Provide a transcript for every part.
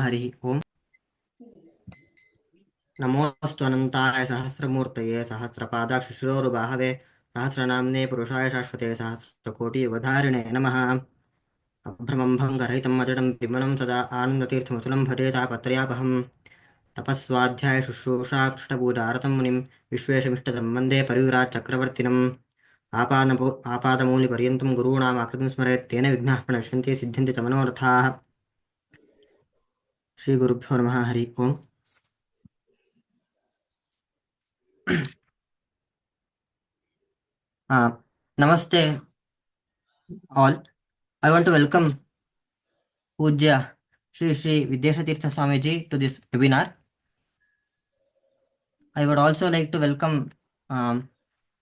हरिः ओम्। नमोऽस्तु अनन्ताय सहस्रमूर्तये सहस्रपादाक्षिशिरोरुबाहवे सहस्रनाम्ने पुरुषाय शाश्वते सहस्रकोटियुगधारिणे नमः। अभ्रमं भङ्गरहितं अजडं विमलं सदा आनन्दतीर्थमतुलं भजे तापत्रयापहं तपस्वाध्याय शुश्रूषा कृष्णपूजारतं मुनिं विश्वेशमिष्टदं वन्दे परिव्राट् चक्रवर्तिनम् आपादमौलिपर्यन्तं गुरूणामाकृतिं स्मरेत् तेन विघ्नाः प्रणश्यन्ति सिद्ध्यन्ति च मनोरथाः। श्रीगुरुभ्यो नमः। हरि ओम्। Namaste all. I want to welcome Pujya Shri Vidyashatirtha Swamiji to this webinar. I would also like to welcome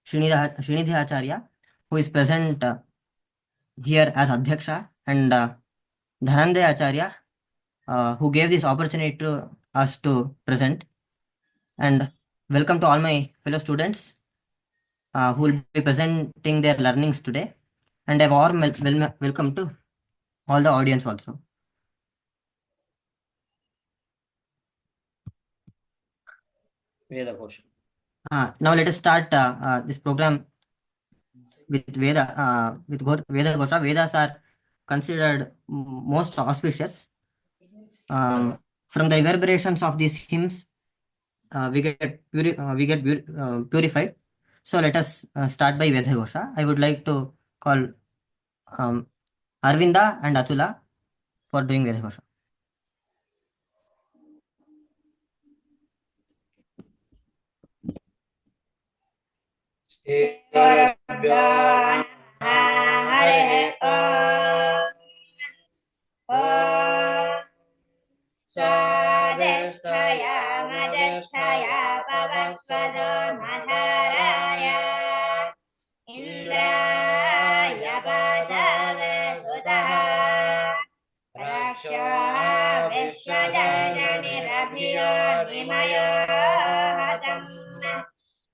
Srinidhi Acharya, who is present here as Adhyaksha, and Dhananjay Acharya, who gave this opportunity to us to present. And welcome to all my fellow students who will be presenting their learnings today. And a warm welcome to all the audience also. Now let us start this program with Veda. Veda Gosha. Vedas are considered most auspicious. From the reverberations of these hymns, we get purified. So let us start by Veda Gosha. I would like to call Arvinda and Atula for doing Veda Gosha. स्वादिष्ठया मदिष्ठया पवस्वदो मधाराय इन्द्राय पदवे सुतः रक्षो विश्वजननिरभियो निमयो हतम्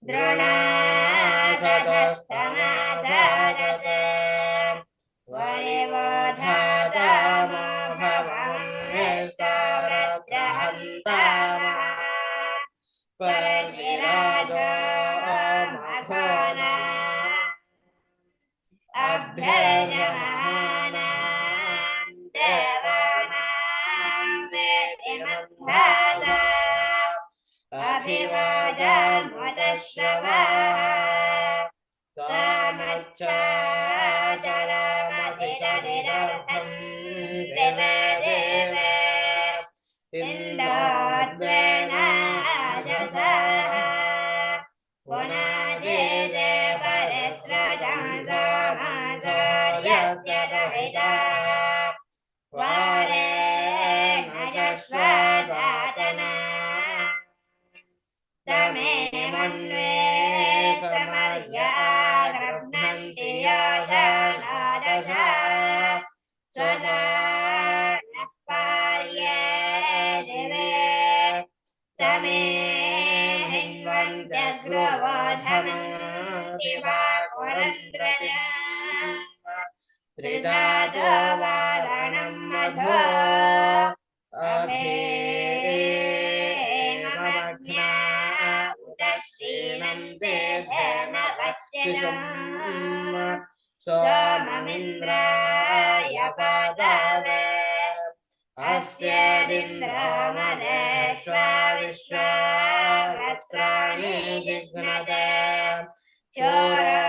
द्रोणासदस्तमाधारते वरिवोधातामो भवम् निष्टाव्रत्रहन्तामः परशिराजो मघोना अभ्यर्जमानान् देवानां वेदिमन्धाता अभिवादन्मुदश्रवः तामच्चाचलमसिरनिरर्थं दिवे दिवे इन्दोद्वेनाजसः पुनादिदे परिस्रजं सोमाचार्यस्य वारे नजस्वदातना तमे मन्वे समर्या गृह्णन्ति योषणादशा स्वदा नः पार्ये दिवे तमे हिन्वन्त्यग्रवोधमन्ति वा पुरन्द्रजा त्रिधातो वारणं मधो अभेममग्ना उदक्षीणन्ते धेनवत्यजम् सोममिन्द्राय पदवे अस्यदिन्द्रमदेष्वा विश्वावत्साणि जिघ्नते चोरो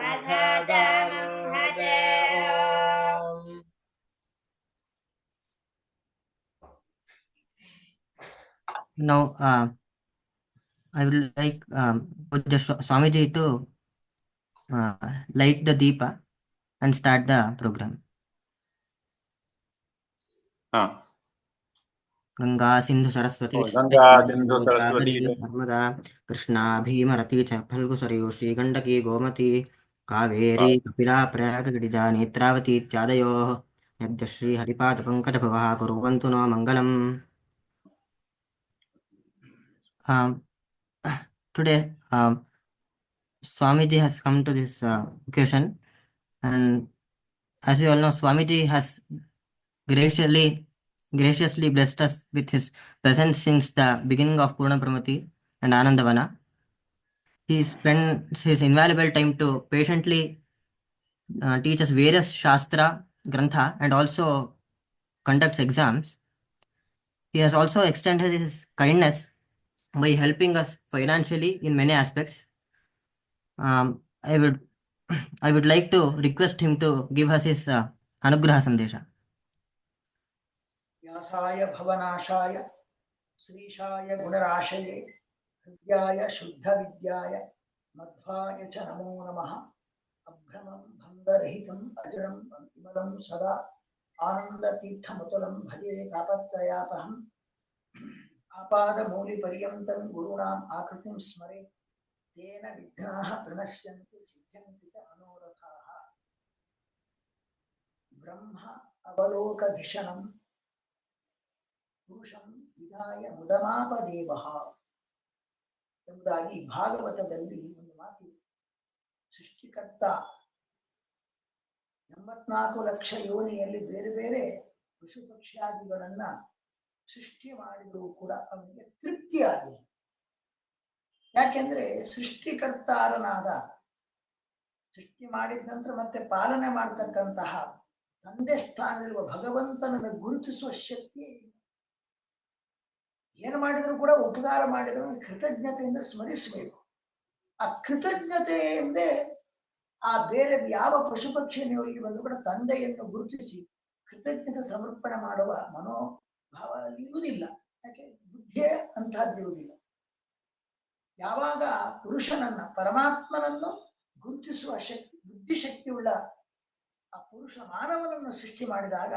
मधदमुहते ओम्। Now, I would like Pujya Swamiji to light the deepa and start the program. Ganga Sindhu Saraswati Godavari Narmada Krishna Bhimarati Phalgu Sarayushi Gandaki Gomati Kaveri Kapila Prayaga Gidija Netravati Ityadayo Yadashri Haripata Pankata Bhavaha Kuruvantu No Mangalam. Today Swamiji has come to this occasion, and as we all know, Swamiji has graciously graciously blessed us with his presence since the beginning of Purna Pramati and Anandavana. He spends his invaluable time to patiently teach us various Shastra, Grantha, and also conducts exams. He has also extended his kindness by helping us financially in many aspects. I would I would like to request him to give us his Anugraha Sandesha. व्यासाय भवनाशाय श्रीशाय गुणराशये हृद्याय शुद्धविद्याय मध्वाय च नमो नमः। अभ्रमं भङ्गरहितम् अजडं विमलं सदा आनन्दतीर्थमतुलं भजे तापत्रयापहम्। आपादमौलिपर्यन्तं गुरूणाम् आकृतिं स्मरे तेन विघ्नाः प्रणश्यन्ति सिद्ध्यन्ति च मनोरथाः। ब्रह्म अवलोकधिषणम् ಪುರುಷಂ ವಿಧಾಯ ಮುದಮಾಪದೇವಃ ಎಂಬುದಾಗಿ ಭಾಗವತದಲ್ಲಿ ಒಂದು ಮಾತಿದೆ. ಸೃಷ್ಟಿಕರ್ತ 84 ಲಕ್ಷ ಯೋನಿಯಲ್ಲಿ ಬೇರೆ ಬೇರೆ ಪಶು ಪಕ್ಷಾದಿಗಳನ್ನ ಸೃಷ್ಟಿ ಮಾಡಿದರೂ ಕೂಡ ಅವನಿಗೆ ತೃಪ್ತಿಯಾಗಿಲ್ಲ. ಯಾಕೆಂದ್ರೆ ಸೃಷ್ಟಿಕರ್ತಾರನಾದ, ಸೃಷ್ಟಿ ಮಾಡಿದ ನಂತರ ಮತ್ತೆ ಪಾಲನೆ ಮಾಡ್ತಕ್ಕಂತಹ ತಂದೆ ಸ್ಥಾನದಲ್ಲಿರುವ ಭಗವಂತನನ್ನು ಗುರುತಿಸುವ ಶಕ್ತಿ ಏನು ಮಾಡಿದ್ರು ಕೂಡ ಉಪಕಾರ ಮಾಡಿದ್ರು ಕೃತಜ್ಞತೆಯಿಂದ ಸ್ಮರಿಸಬೇಕು. ಆ ಕೃತಜ್ಞತೆಯಿಂದೇ ಆ ಬೇರೆ ಯಾವ ಪಶು ಪಕ್ಷಿಯನ್ನು ಇಲ್ಲಿ ಬಂದು ಕೂಡ ತಂದೆಯನ್ನು ಗುರುತಿಸಿ ಕೃತಜ್ಞತೆ ಸಮರ್ಪಣೆ ಮಾಡುವ ಮನೋಭಾವ ಇರುವುದಿಲ್ಲ. ಯಾಕೆ ಬುದ್ಧಿಯೇ ಅಂತಹದ್ದಿರುವುದಿಲ್ಲ. ಯಾವಾಗ ಪುರುಷನನ್ನ ಪರಮಾತ್ಮನನ್ನು ಗುರುತಿಸುವ ಶಕ್ತಿ ಬುದ್ಧಿಶಕ್ತಿಯುಳ್ಳ ಆ ಪುರುಷ ಮಾನವನನ್ನು ಸೃಷ್ಟಿ ಮಾಡಿದಾಗ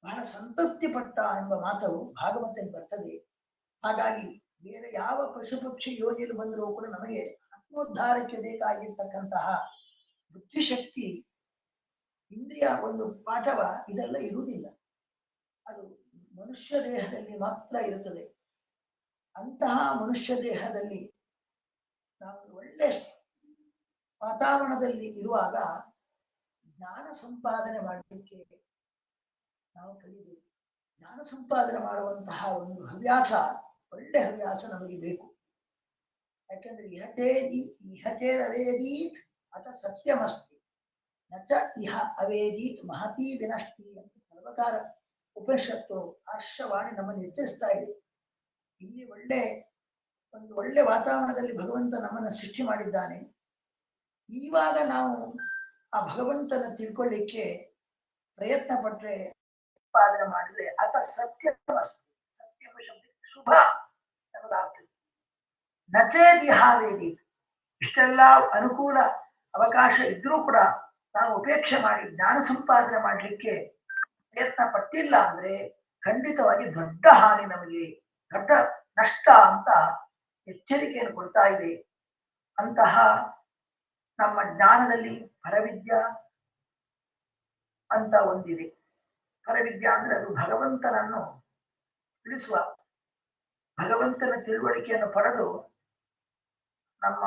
ಬಹಳ ಸಂತೃಪ್ತಿ ಪಟ್ಟ ಎಂಬ ಮಾತು ಭಾಗವತದಲ್ಲಿ ಬರ್ತದೆ. ಹಾಗಾಗಿ ಬೇರೆ ಯಾವ ಪಶು ಪಕ್ಷಿ ಯೋನಿಯಲ್ಲಿ ಬಂದರೂ ಕೂಡ ನಮಗೆ ಆತ್ಮೋದ್ಧಾರಕ್ಕೆ ಬೇಕಾಗಿರ್ತಕ್ಕಂತಹ ಬುದ್ಧಿಶಕ್ತಿ, ಇಂದ್ರಿಯ ಒಂದು ಪಾಠವ ಇದೆಲ್ಲ ಇರುವುದಿಲ್ಲ. ಅದು ಮನುಷ್ಯ ದೇಹದಲ್ಲಿ ಮಾತ್ರ ಇರುತ್ತದೆ. ಅಂತಹ ಮನುಷ್ಯ ದೇಹದಲ್ಲಿ ನಾವು ಒಳ್ಳೆ ವಾತಾವರಣದಲ್ಲಿ ಇರುವಾಗ ಜ್ಞಾನ ಸಂಪಾದನೆ ಮಾಡಲಿಕ್ಕೆ ನಾವು ಕಲಿಬೇಕು. ಜ್ಞಾನ ಸಂಪಾದನೆ ಮಾಡುವಂತಹ ಒಂದು ಹವ್ಯಾಸ, ಒಳ್ಳೆ ಹವ್ಯಾಸ ನಮಗೆ ಬೇಕು. ಯಾಕೆಂದ್ರೆ ಇಹತೇ ಅವೇದೀತ್ ಅಥ ಸತ್ಯಮಸ್ತಿ ನಚ ಇಹ ಅವೇದೀತ್ ಮಹತೀ ವಿನಷ್ಟಿ ಅಂತ ಸರ್ವಕಾರ ಉಪನಿಷತ್ತು ಆರ್ಷವಾಣಿ ನಮ್ಮನ್ನು ಎಚ್ಚರಿಸ್ತಾ ಇದೆ. ಇಲ್ಲಿ ಒಂದು ಒಳ್ಳೆ ವಾತಾವರಣದಲ್ಲಿ ಭಗವಂತ ನಮ್ಮನ್ನು ಸೃಷ್ಟಿ ಮಾಡಿದ್ದಾನೆ. ಇವಾಗ ನಾವು ಆ ಭಗವಂತನ ತಿಳ್ಕೊಳ್ಳಿಕ್ಕೆ ಪ್ರಯತ್ನ ಪಟ್ರೆ, ಸಂಪಾದನೆ ಮಾಡಿದ್ರೆ ಆತ ಸತ್ಯ ಶಬ್ದ ಶುಭ ನಮಗಾಗ್ತದೆ. ನಚೇದಿಹಾವೇದಿ ಇಷ್ಟೆಲ್ಲ ಅನುಕೂಲ ಅವಕಾಶ ಇದ್ರೂ ಕೂಡ ನಾವು ಉಪೇಕ್ಷೆ ಮಾಡಿ ಜ್ಞಾನ ಸಂಪಾದನೆ ಮಾಡಲಿಕ್ಕೆ ಪ್ರಯತ್ನ ಪಟ್ಟಿಲ್ಲ ಅಂದ್ರೆ ಖಂಡಿತವಾಗಿ ದೊಡ್ಡ ಹಾನಿ, ನಮಗೆ ದೊಡ್ಡ ನಷ್ಟ ಅಂತ ಎಚ್ಚರಿಕೆಯನ್ನು ಕೊಡ್ತಾ ಇದೆ. ಅಂತಹ ನಮ್ಮ ಜ್ಞಾನದಲ್ಲಿ ಪರವಿದ್ಯಾ ಅಂತ ಒಂದಿದೆ. ಪರವಿದ್ಯಾ ಅಂದ್ರೆ ಅದು ಭಗವಂತನನ್ನು ತಿಳಿಸುವ, ಭಗವಂತನ ತಿಳುವಳಿಕೆಯನ್ನು ಪಡೆದು ನಮ್ಮ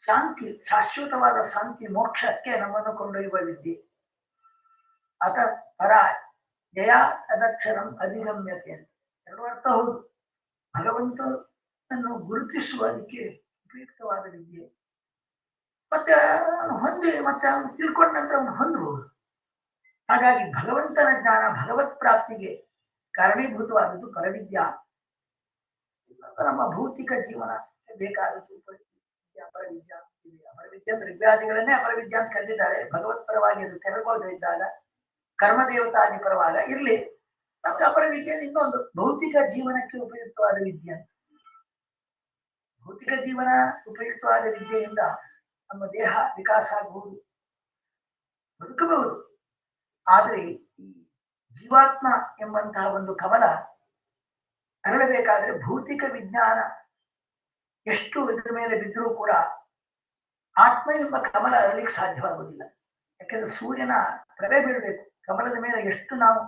ಶಾಂತಿ, ಶಾಶ್ವತವಾದ ಶಾಂತಿ, ಮೋಕ್ಷಕ್ಕೆ ನಮ್ಮನ್ನು ಕೊಂಡೊಯ್ಯುವ ವಿದ್ಯೆ. ಅಥ ಪರ ಜಯ ಅದಕ್ಷರಂ ಅಧಿಗಮ್ಯತೆ ಅಂತ ಎರಡು ಅರ್ಥ ಹೌದು. ಭಗವಂತನನ್ನು ಗುರುತಿಸುವುದಕ್ಕೆ ಉಪಯುಕ್ತವಾದ ವಿದ್ಯೆ. ಮತ್ತೆ ಅವನು ಹೊಂದಿ ಮತ್ತೆ ಅವನು ತಿಳ್ಕೊಂಡ ನಂತರ ಅವನು ಹೊಂದಬಹುದು. ಹಾಗಾಗಿ ಭಗವಂತನ ಜ್ಞಾನ ಭಗವತ್ ಪ್ರಾಪ್ತಿಗೆ ಕಾರಣೀಭೂತವಾದದ್ದು ಪರವಿದ್ಯಾ. ನಮ್ಮ ಭೌತಿಕ ಜೀವನ ಬೇಕಾದದ್ದು ಅಪರವಿದ್ಯಾ ಇದೆ. ಅಪರವಿದ್ಯೆ ಅಂದ್ರೆ ಋಗ್ವೇದಾದಿಗಳನ್ನೇ ಅಪರವಿದ್ಯಾ ಅಂತ ಕರೆದಿದ್ದಾರೆ. ಭಗವತ್ ಪರವಾಗಿ ಅದು ತೆರವುಗೊಳಿದ್ದಾಗ ಕರ್ಮದೇವತಾದಿ ಪರವಾಗ ಇರ್ಲಿ, ನಮ್ಗೆ ಅಪರವಿದ್ಯೆ ಇನ್ನೊಂದು ಭೌತಿಕ ಜೀವನಕ್ಕೆ ಉಪಯುಕ್ತವಾದ ವಿದ್ಯೆ. ಭೌತಿಕ ಜೀವನ ಉಪಯುಕ್ತವಾದ ವಿದ್ಯೆಯಿಂದ ನಮ್ಮ ದೇಹ ವಿಕಾಸ ಆಗಬಹುದು, ಬದುಕಬಹುದು. ಆದ್ರೆ ಈ ಜೀವಾತ್ಮ ಎಂಬಂತಹ ಒಂದು ಕಮಲ ಅರಳಬೇಕಾದ್ರೆ ಭೌತಿಕ ವಿಜ್ಞಾನ ಎಷ್ಟು ಇದರ ಮೇಲೆ ಬಿದ್ದರೂ ಕೂಡ ಆತ್ಮ ಎಂಬ ಕಮಲ ಅರಳಿಕ್ಕೆ ಸಾಧ್ಯವಾಗುವುದಿಲ್ಲ. ಯಾಕೆಂದ್ರೆ ಸೂರ್ಯನ ಪ್ರಭೆ ಬೀಳಬೇಕು. ಕಮಲದ ಮೇಲೆ ಎಷ್ಟು ನಾವು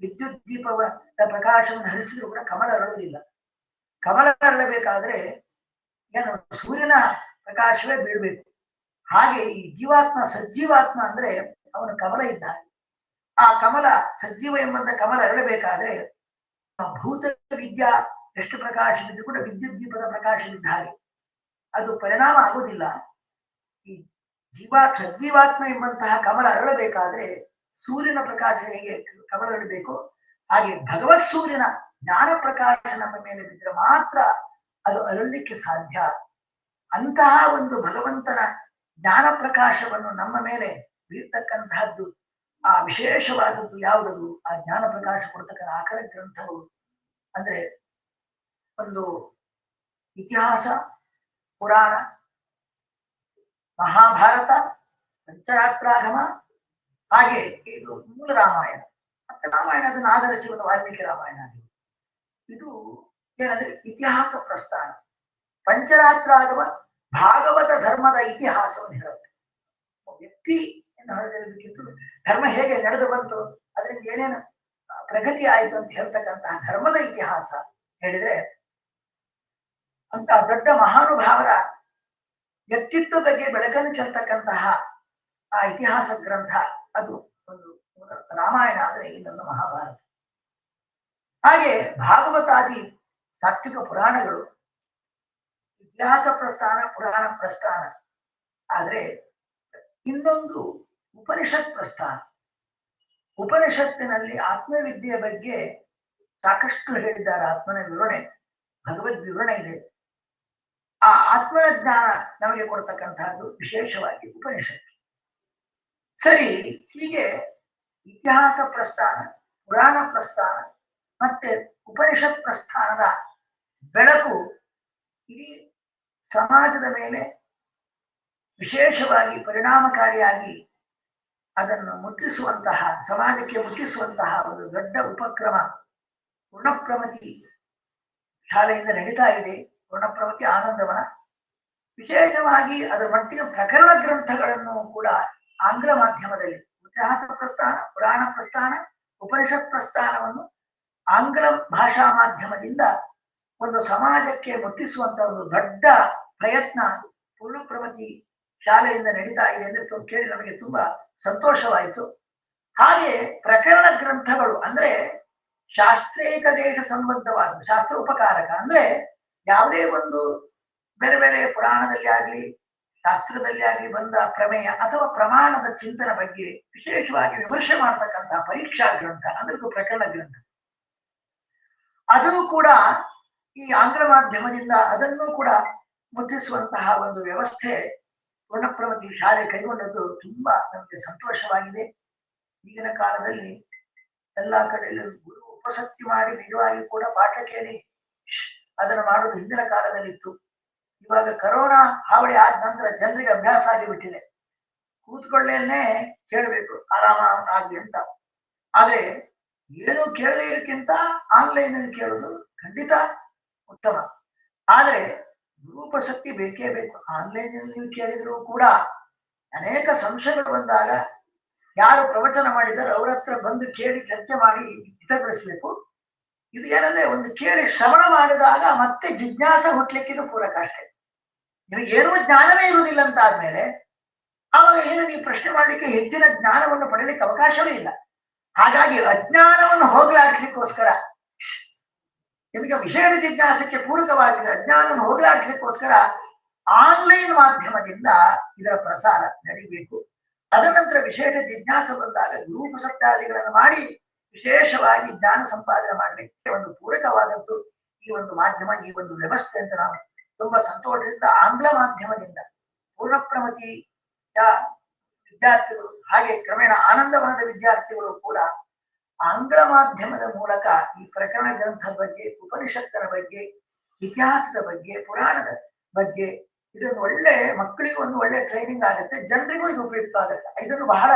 ವಿದ್ಯುತ್ ದೀಪದ ಪ್ರಕಾಶವನ್ನು ಹರಿಸಿದ್ರು ಕೂಡ ಕಮಲ ಅರಳುವುದಿಲ್ಲ. ಕಮಲ ಅರಳಬೇಕಾದ್ರೆ ಏನು ಸೂರ್ಯನ ಪ್ರಕಾಶವೇ ಬೀಳ್ಬೇಕು. ಹಾಗೆ ಈ ಜೀವಾತ್ಮ, ಸಜ್ಜೀವಾತ್ಮ ಅಂದ್ರೆ ಅವನ ಕಮಲ ಇದ್ದಾನೆ. ಆ ಕಮಲ ಸಜ್ಜೀವ ಎಂಬಂತ ಕಮಲ ಅರಳಬೇಕಾದ್ರೆ ಭೂತ ವಿದ್ಯಾ ಎಷ್ಟು ಪ್ರಕಾಶವಿದ್ದು ಕೂಡ ವಿದ್ಯುತ್ ದೀಪದ ಪ್ರಕಾಶವಿದ್ದ ಹಾಗೆ ಅದು ಪರಿಣಾಮ ಆಗುವುದಿಲ್ಲ. ಈ ಸಜ್ಜೀವಾತ್ಮ ಎಂಬಂತಹ ಕಮಲ ಅರಳಬೇಕಾದ್ರೆ ಸೂರ್ಯನ ಪ್ರಕಾಶ ಹೇಗೆ ಕಮಲ ಅರಳಬೇಕು ಹಾಗೆ ಭಗವತ್ ಸೂರ್ಯನ ಜ್ಞಾನ ಪ್ರಕಾಶ ನಮ್ಮ ಮೇಲೆ ಬಿದ್ದರೆ ಮಾತ್ರ ಅದು ಅರಳಲಿಕ್ಕೆ ಸಾಧ್ಯ. ಅಂತಹ ಒಂದು ಭಗವಂತನ ಜ್ಞಾನ ಪ್ರಕಾಶವನ್ನು ನಮ್ಮ ಮೇಲೆ ಬೀರ್ತಕ್ಕಂತಹದ್ದು ಆ ವಿಶೇಷವಾದದ್ದು ಯಾವುದದು? ಆ ಜ್ಞಾನ ಪ್ರಕಾಶ ಕೊಡ್ತಕ್ಕಂಥ ಆಕರ ಗ್ರಂಥಗಳು ಅಂದ್ರೆ ಒಂದು ಇತಿಹಾಸ, ಪುರಾಣ, ಮಹಾಭಾರತ, ಪಂಚರಾತ್ರಾಗಮ, ಹಾಗೆ ಇದು ಮೂಲ ರಾಮಾಯಣ. ಮತ್ತೆ ರಾಮಾಯಣ ಅದನ್ನು ಆಧರಿಸಿ ಒಂದು ವಾಲ್ಮೀಕಿ ರಾಮಾಯಣ ಆಗಿದೆ. ಇದು ಏನಂದ್ರೆ ಇತಿಹಾಸ ಪ್ರಸ್ಥಾನ. ಪಂಚರಾತ್ರಾಗಮ ಭಾಗವತ ಧರ್ಮದ ಇತಿಹಾಸವನ್ನು ಹೇಳುತ್ತೆ. ವ್ಯಕ್ತಿ ನಡೆದಿರಬೇಕಿತ್ತು, ಧರ್ಮ ಹೇಗೆ ನಡೆದು ಬಂತು, ಅದರಿಂದ ಏನೇನು ಪ್ರಗತಿ ಆಯಿತು ಅಂತ ಹೇಳ್ತಕ್ಕಂತಹ ಧರ್ಮದ ಇತಿಹಾಸ ಹೇಳಿದ್ರೆ ಅಂತ ದೊಡ್ಡ ಮಹಾನುಭಾವರ ವ್ಯಕ್ತಿತ್ವ ಬಗ್ಗೆ ಬೆಳಕನ್ನು ಚೆಲ್ತಕ್ಕಂತಹ ಆ ಇತಿಹಾಸ ಗ್ರಂಥ ಅದು ಒಂದು ರಾಮಾಯಣ ಆದ್ರೆ ಇನ್ನೊಂದು ಮಹಾಭಾರತ. ಹಾಗೆ ಭಾಗವತಾದಿ ಸಾತ್ವಿಕ ಪುರಾಣಗಳು ಇತಿಹಾಸ ಪ್ರಸ್ಥಾನ, ಪುರಾಣ ಪ್ರಸ್ಥಾನ. ಆದ್ರೆ ಇನ್ನೊಂದು ಉಪನಿಷತ್ ಪ್ರಸ್ಥಾನ. ಉಪನಿಷತ್ತಿನಲ್ಲಿ ಆತ್ಮವಿದ್ಯೆಯ ಬಗ್ಗೆ ಸಾಕಷ್ಟು ಹೇಳಿದ್ದಾರೆ. ಆತ್ಮನ ವಿವರಣೆ, ಭಗವದ್ ವಿವರಣೆ ಇದೆ. ಆ ಆತ್ಮನ ಜ್ಞಾನ ನಮಗೆ ಕೊಡ್ತಕ್ಕಂತಹದ್ದು ವಿಶೇಷವಾಗಿ ಉಪನಿಷತ್ತು. ಸರಿ, ಹೀಗೆ ಇತಿಹಾಸ ಪ್ರಸ್ಥಾನ, ಪುರಾಣ ಪ್ರಸ್ಥಾನ ಮತ್ತೆ ಉಪನಿಷತ್ ಪ್ರಸ್ಥಾನದ ಬೆಳಕು ಇಡೀ ಸಮಾಜದ ಮೇಲೆ ವಿಶೇಷವಾಗಿ ಪರಿಣಾಮಕಾರಿಯಾಗಿ ಅದನ್ನು ಮುಟ್ಟಿಸುವಂತಹ, ಸಮಾಜಕ್ಕೆ ಮುಟ್ಟಿಸುವಂತಹ ಒಂದು ದೊಡ್ಡ ಉಪಕ್ರಮ ಪೂರ್ಣಪ್ರಮತಿ ಶಾಲೆಯಿಂದ ನಡೀತಾ ಇದೆ. ಪೂರ್ಣಪ್ರಮತಿ ಆನಂದವನ. ವಿಶೇಷವಾಗಿ ಅದರ ಮಟ್ಟಿಗೆ ಪ್ರಕರಣ ಗ್ರಂಥಗಳನ್ನು ಕೂಡ ಆಂಗ್ಲ ಮಾಧ್ಯಮದಲ್ಲಿ ಇತಿಹಾಸ ಪ್ರಸ್ಥಾನ, ಪುರಾಣ ಪ್ರಸ್ಥಾನ, ಉಪನಿಷತ್ ಪ್ರಸ್ಥಾನವನ್ನು ಆಂಗ್ಲ ಭಾಷಾ ಮಾಧ್ಯಮದಿಂದ ಒಂದು ಸಮಾಜಕ್ಕೆ ಮುಟ್ಟಿಸುವಂತ ಒಂದು ದೊಡ್ಡ ಪ್ರಯತ್ನ ಪೂರ್ಣಪ್ರಮತಿ ಶಾಲೆಯಿಂದ ನಡೀತಾ ಇದೆ ಅಂದ್ರೆ ಕೇಳಿ ನಮಗೆ ತುಂಬಾ ಸಂತೋಷವಾಯಿತು. ಹಾಗೆ ಪ್ರಕರಣ ಗ್ರಂಥಗಳು ಅಂದ್ರೆ ಶಾಸ್ತ್ರೇಕ ದೇಶ ಸಂಬಂಧವಾದ ಶಾಸ್ತ್ರ ಉಪಕಾರಕ ಅಂದ್ರೆ ಯಾವುದೇ ಒಂದು ಬೇರೆ ಬೇರೆ ಪುರಾಣದಲ್ಲಿ ಆಗಲಿ ಶಾಸ್ತ್ರದಲ್ಲಿ ಆಗಲಿ ಬಂದ ಪ್ರಮೇಯ ಅಥವಾ ಪ್ರಮಾಣದ ಚಿಂತನ ಬಗ್ಗೆ ವಿಶೇಷವಾಗಿ ವಿಮರ್ಶೆ ಮಾಡ್ತಕ್ಕಂತಹ ಪರೀಕ್ಷಾ ಗ್ರಂಥ ಅಂದ್ರೆ ಪ್ರಕರಣ ಗ್ರಂಥ. ಅದು ಕೂಡ ಈ ಆಂಗ್ಲ ಮಾಧ್ಯಮದಿಂದ ಅದನ್ನು ಕೂಡ ಮುಟ್ಟಿಸುವಂತಹ ಒಂದು ವ್ಯವಸ್ಥೆ ಪೂರ್ಣಪ್ರಮತಿ ಶಾಲೆ ಕೈಗೊಂಡದ್ದು ತುಂಬಾ ನಮಗೆ ಸಂತೋಷವಾಗಿದೆ. ಈಗಿನ ಕಾಲದಲ್ಲಿ ಎಲ್ಲಾ ಕಡೆಯಲ್ಲೂ ಗುರು ಉಪಸಕ್ತಿ ಮಾಡಿ ನಿಜವಾಗಿ ಕೂಡ ಪಾಠ ಕೇಳಿ ಅದನ್ನು ಮಾಡೋದು ಹಿಂದಿನ ಕಾಲದಲ್ಲಿ ಇತ್ತು. ಇವಾಗ ಕರೋನಾ ಹಾವಳಿ ಆದ ನಂತರ ಜನರಿಗೆ ಅಭ್ಯಾಸ ಆಗಿಬಿಟ್ಟಿದೆ, ಕೂತ್ಕೊಳ್ಳೇನೆ ಕೇಳಬೇಕು ಆರಾಮ ಆಗ್ಲಿ ಅಂತ. ಆದ್ರೆ ಏನು ಕೇಳದೇ ಇರೋಕ್ಕಿಂತ ಆನ್ಲೈನ್ ಅಲ್ಲಿ ಕೇಳೋದು ಖಂಡಿತ ಉತ್ತಮ. ಆದ್ರೆ ಗುರುಪಸಕ್ತಿ ಬೇಕೇ ಬೇಕು. ಆನ್ಲೈನ್ ಅಲ್ಲಿ ನೀವು ಕೇಳಿದ್ರು ಕೂಡ ಅನೇಕ ಸಂಶಯಗಳು ಬಂದಾಗ ಯಾರು ಪ್ರವಚನ ಮಾಡಿದ್ದಾರೆ ಅವ್ರ ಹತ್ರ ಬಂದು ಕೇಳಿ ಚರ್ಚೆ ಮಾಡಿ ಹಿತಗೊಳಿಸ್ಬೇಕು. ಇದು ಏನಂದ್ರೆ ಒಂದು ಕೇಳಿ ಶ್ರವಣ ಮಾಡಿದಾಗ ಮತ್ತೆ ಜಿಜ್ಞಾಸ ಹುಟ್ಲಿಕ್ಕಿದು ಪೂರಕ ಅಷ್ಟೇ. ನಿಮಗೇನೂ ಜ್ಞಾನವೇ ಇರುವುದಿಲ್ಲ ಅಂತ ಆದ್ಮೇಲೆ ಆವಾಗ ಏನು ನೀವು ಪ್ರಶ್ನೆ ಮಾಡ್ಲಿಕ್ಕೆ ಹೆಚ್ಚಿನ ಜ್ಞಾನವನ್ನು ಪಡೆಯಲಿಕ್ಕೆ ಅವಕಾಶವೇ ಇಲ್ಲ. ಹಾಗಾಗಿ ಅಜ್ಞಾನವನ್ನು ಹೋಗಲಾಡಿಸ್ಲಿಕ್ಕೋಸ್ಕರ, ನಿಮಗೆ ವಿಷಯದ ಜಿಜ್ಞಾಸಕ್ಕೆ ಪೂರಕವಾಗಿದೆ ಅಜ್ಞಾನವನ್ನು ಹೋಗಲಾಡಿಸ್ಲಿಕ್ಕೋಸ್ಕರ ಆನ್ಲೈನ್ ಮಾಧ್ಯಮದಿಂದ ಇದರ ಪ್ರಸಾರ ನಡೀಬೇಕು. ತದನಂತರ ವಿಶೇಷ ಜಿಜ್ಞಾಸ ಬಂದಾಗ ಗುರುಪಸಕ್ತಾದಿಗಳನ್ನು ಮಾಡಿ ವಿಶೇಷವಾಗಿ ಜ್ಞಾನ ಸಂಪಾದನೆ ಮಾಡಲಿಕ್ಕೆ ಒಂದು ಪೂರಕವಾದದ್ದು ಈ ಒಂದು ಮಾಧ್ಯಮ, ಈ ಒಂದು ವ್ಯವಸ್ಥೆ ಅಂತ ನಾವು ತುಂಬಾ ಸಂತೋಷದಿಂದ ಆಂಗ್ಲ ಮಾಧ್ಯಮದಿಂದ ಪೂರ್ಣಪ್ರಮತಿಯ ವಿದ್ಯಾರ್ಥಿಗಳು ಹಾಗೆ ಕ್ರಮೇಣ ಆನಂದವನದ ವಿದ್ಯಾರ್ಥಿಗಳು ಕೂಡ ಆಂಗ್ಲ ಮಾಧ್ಯಮದ ಮೂಲಕ ಈ ಪ್ರಕರಣ ಗ್ರಂಥದ ಬಗ್ಗೆ, ಉಪನಿಷತ್ತಿನ ಬಗ್ಗೆ, ಇತಿಹಾಸದ ಬಗ್ಗೆ, ಪುರಾಣದ ಬಗ್ಗೆ ಇದೊಂದು ಒಳ್ಳೆ ಮಕ್ಕಳಿಗೂ ಒಂದು ಒಳ್ಳೆ ಟ್ರೈನಿಂಗ್ ಆಗುತ್ತೆ, ಜನರಿಗೂ ಇದು ಉಪಯುಕ್ತ ಆಗುತ್ತೆ.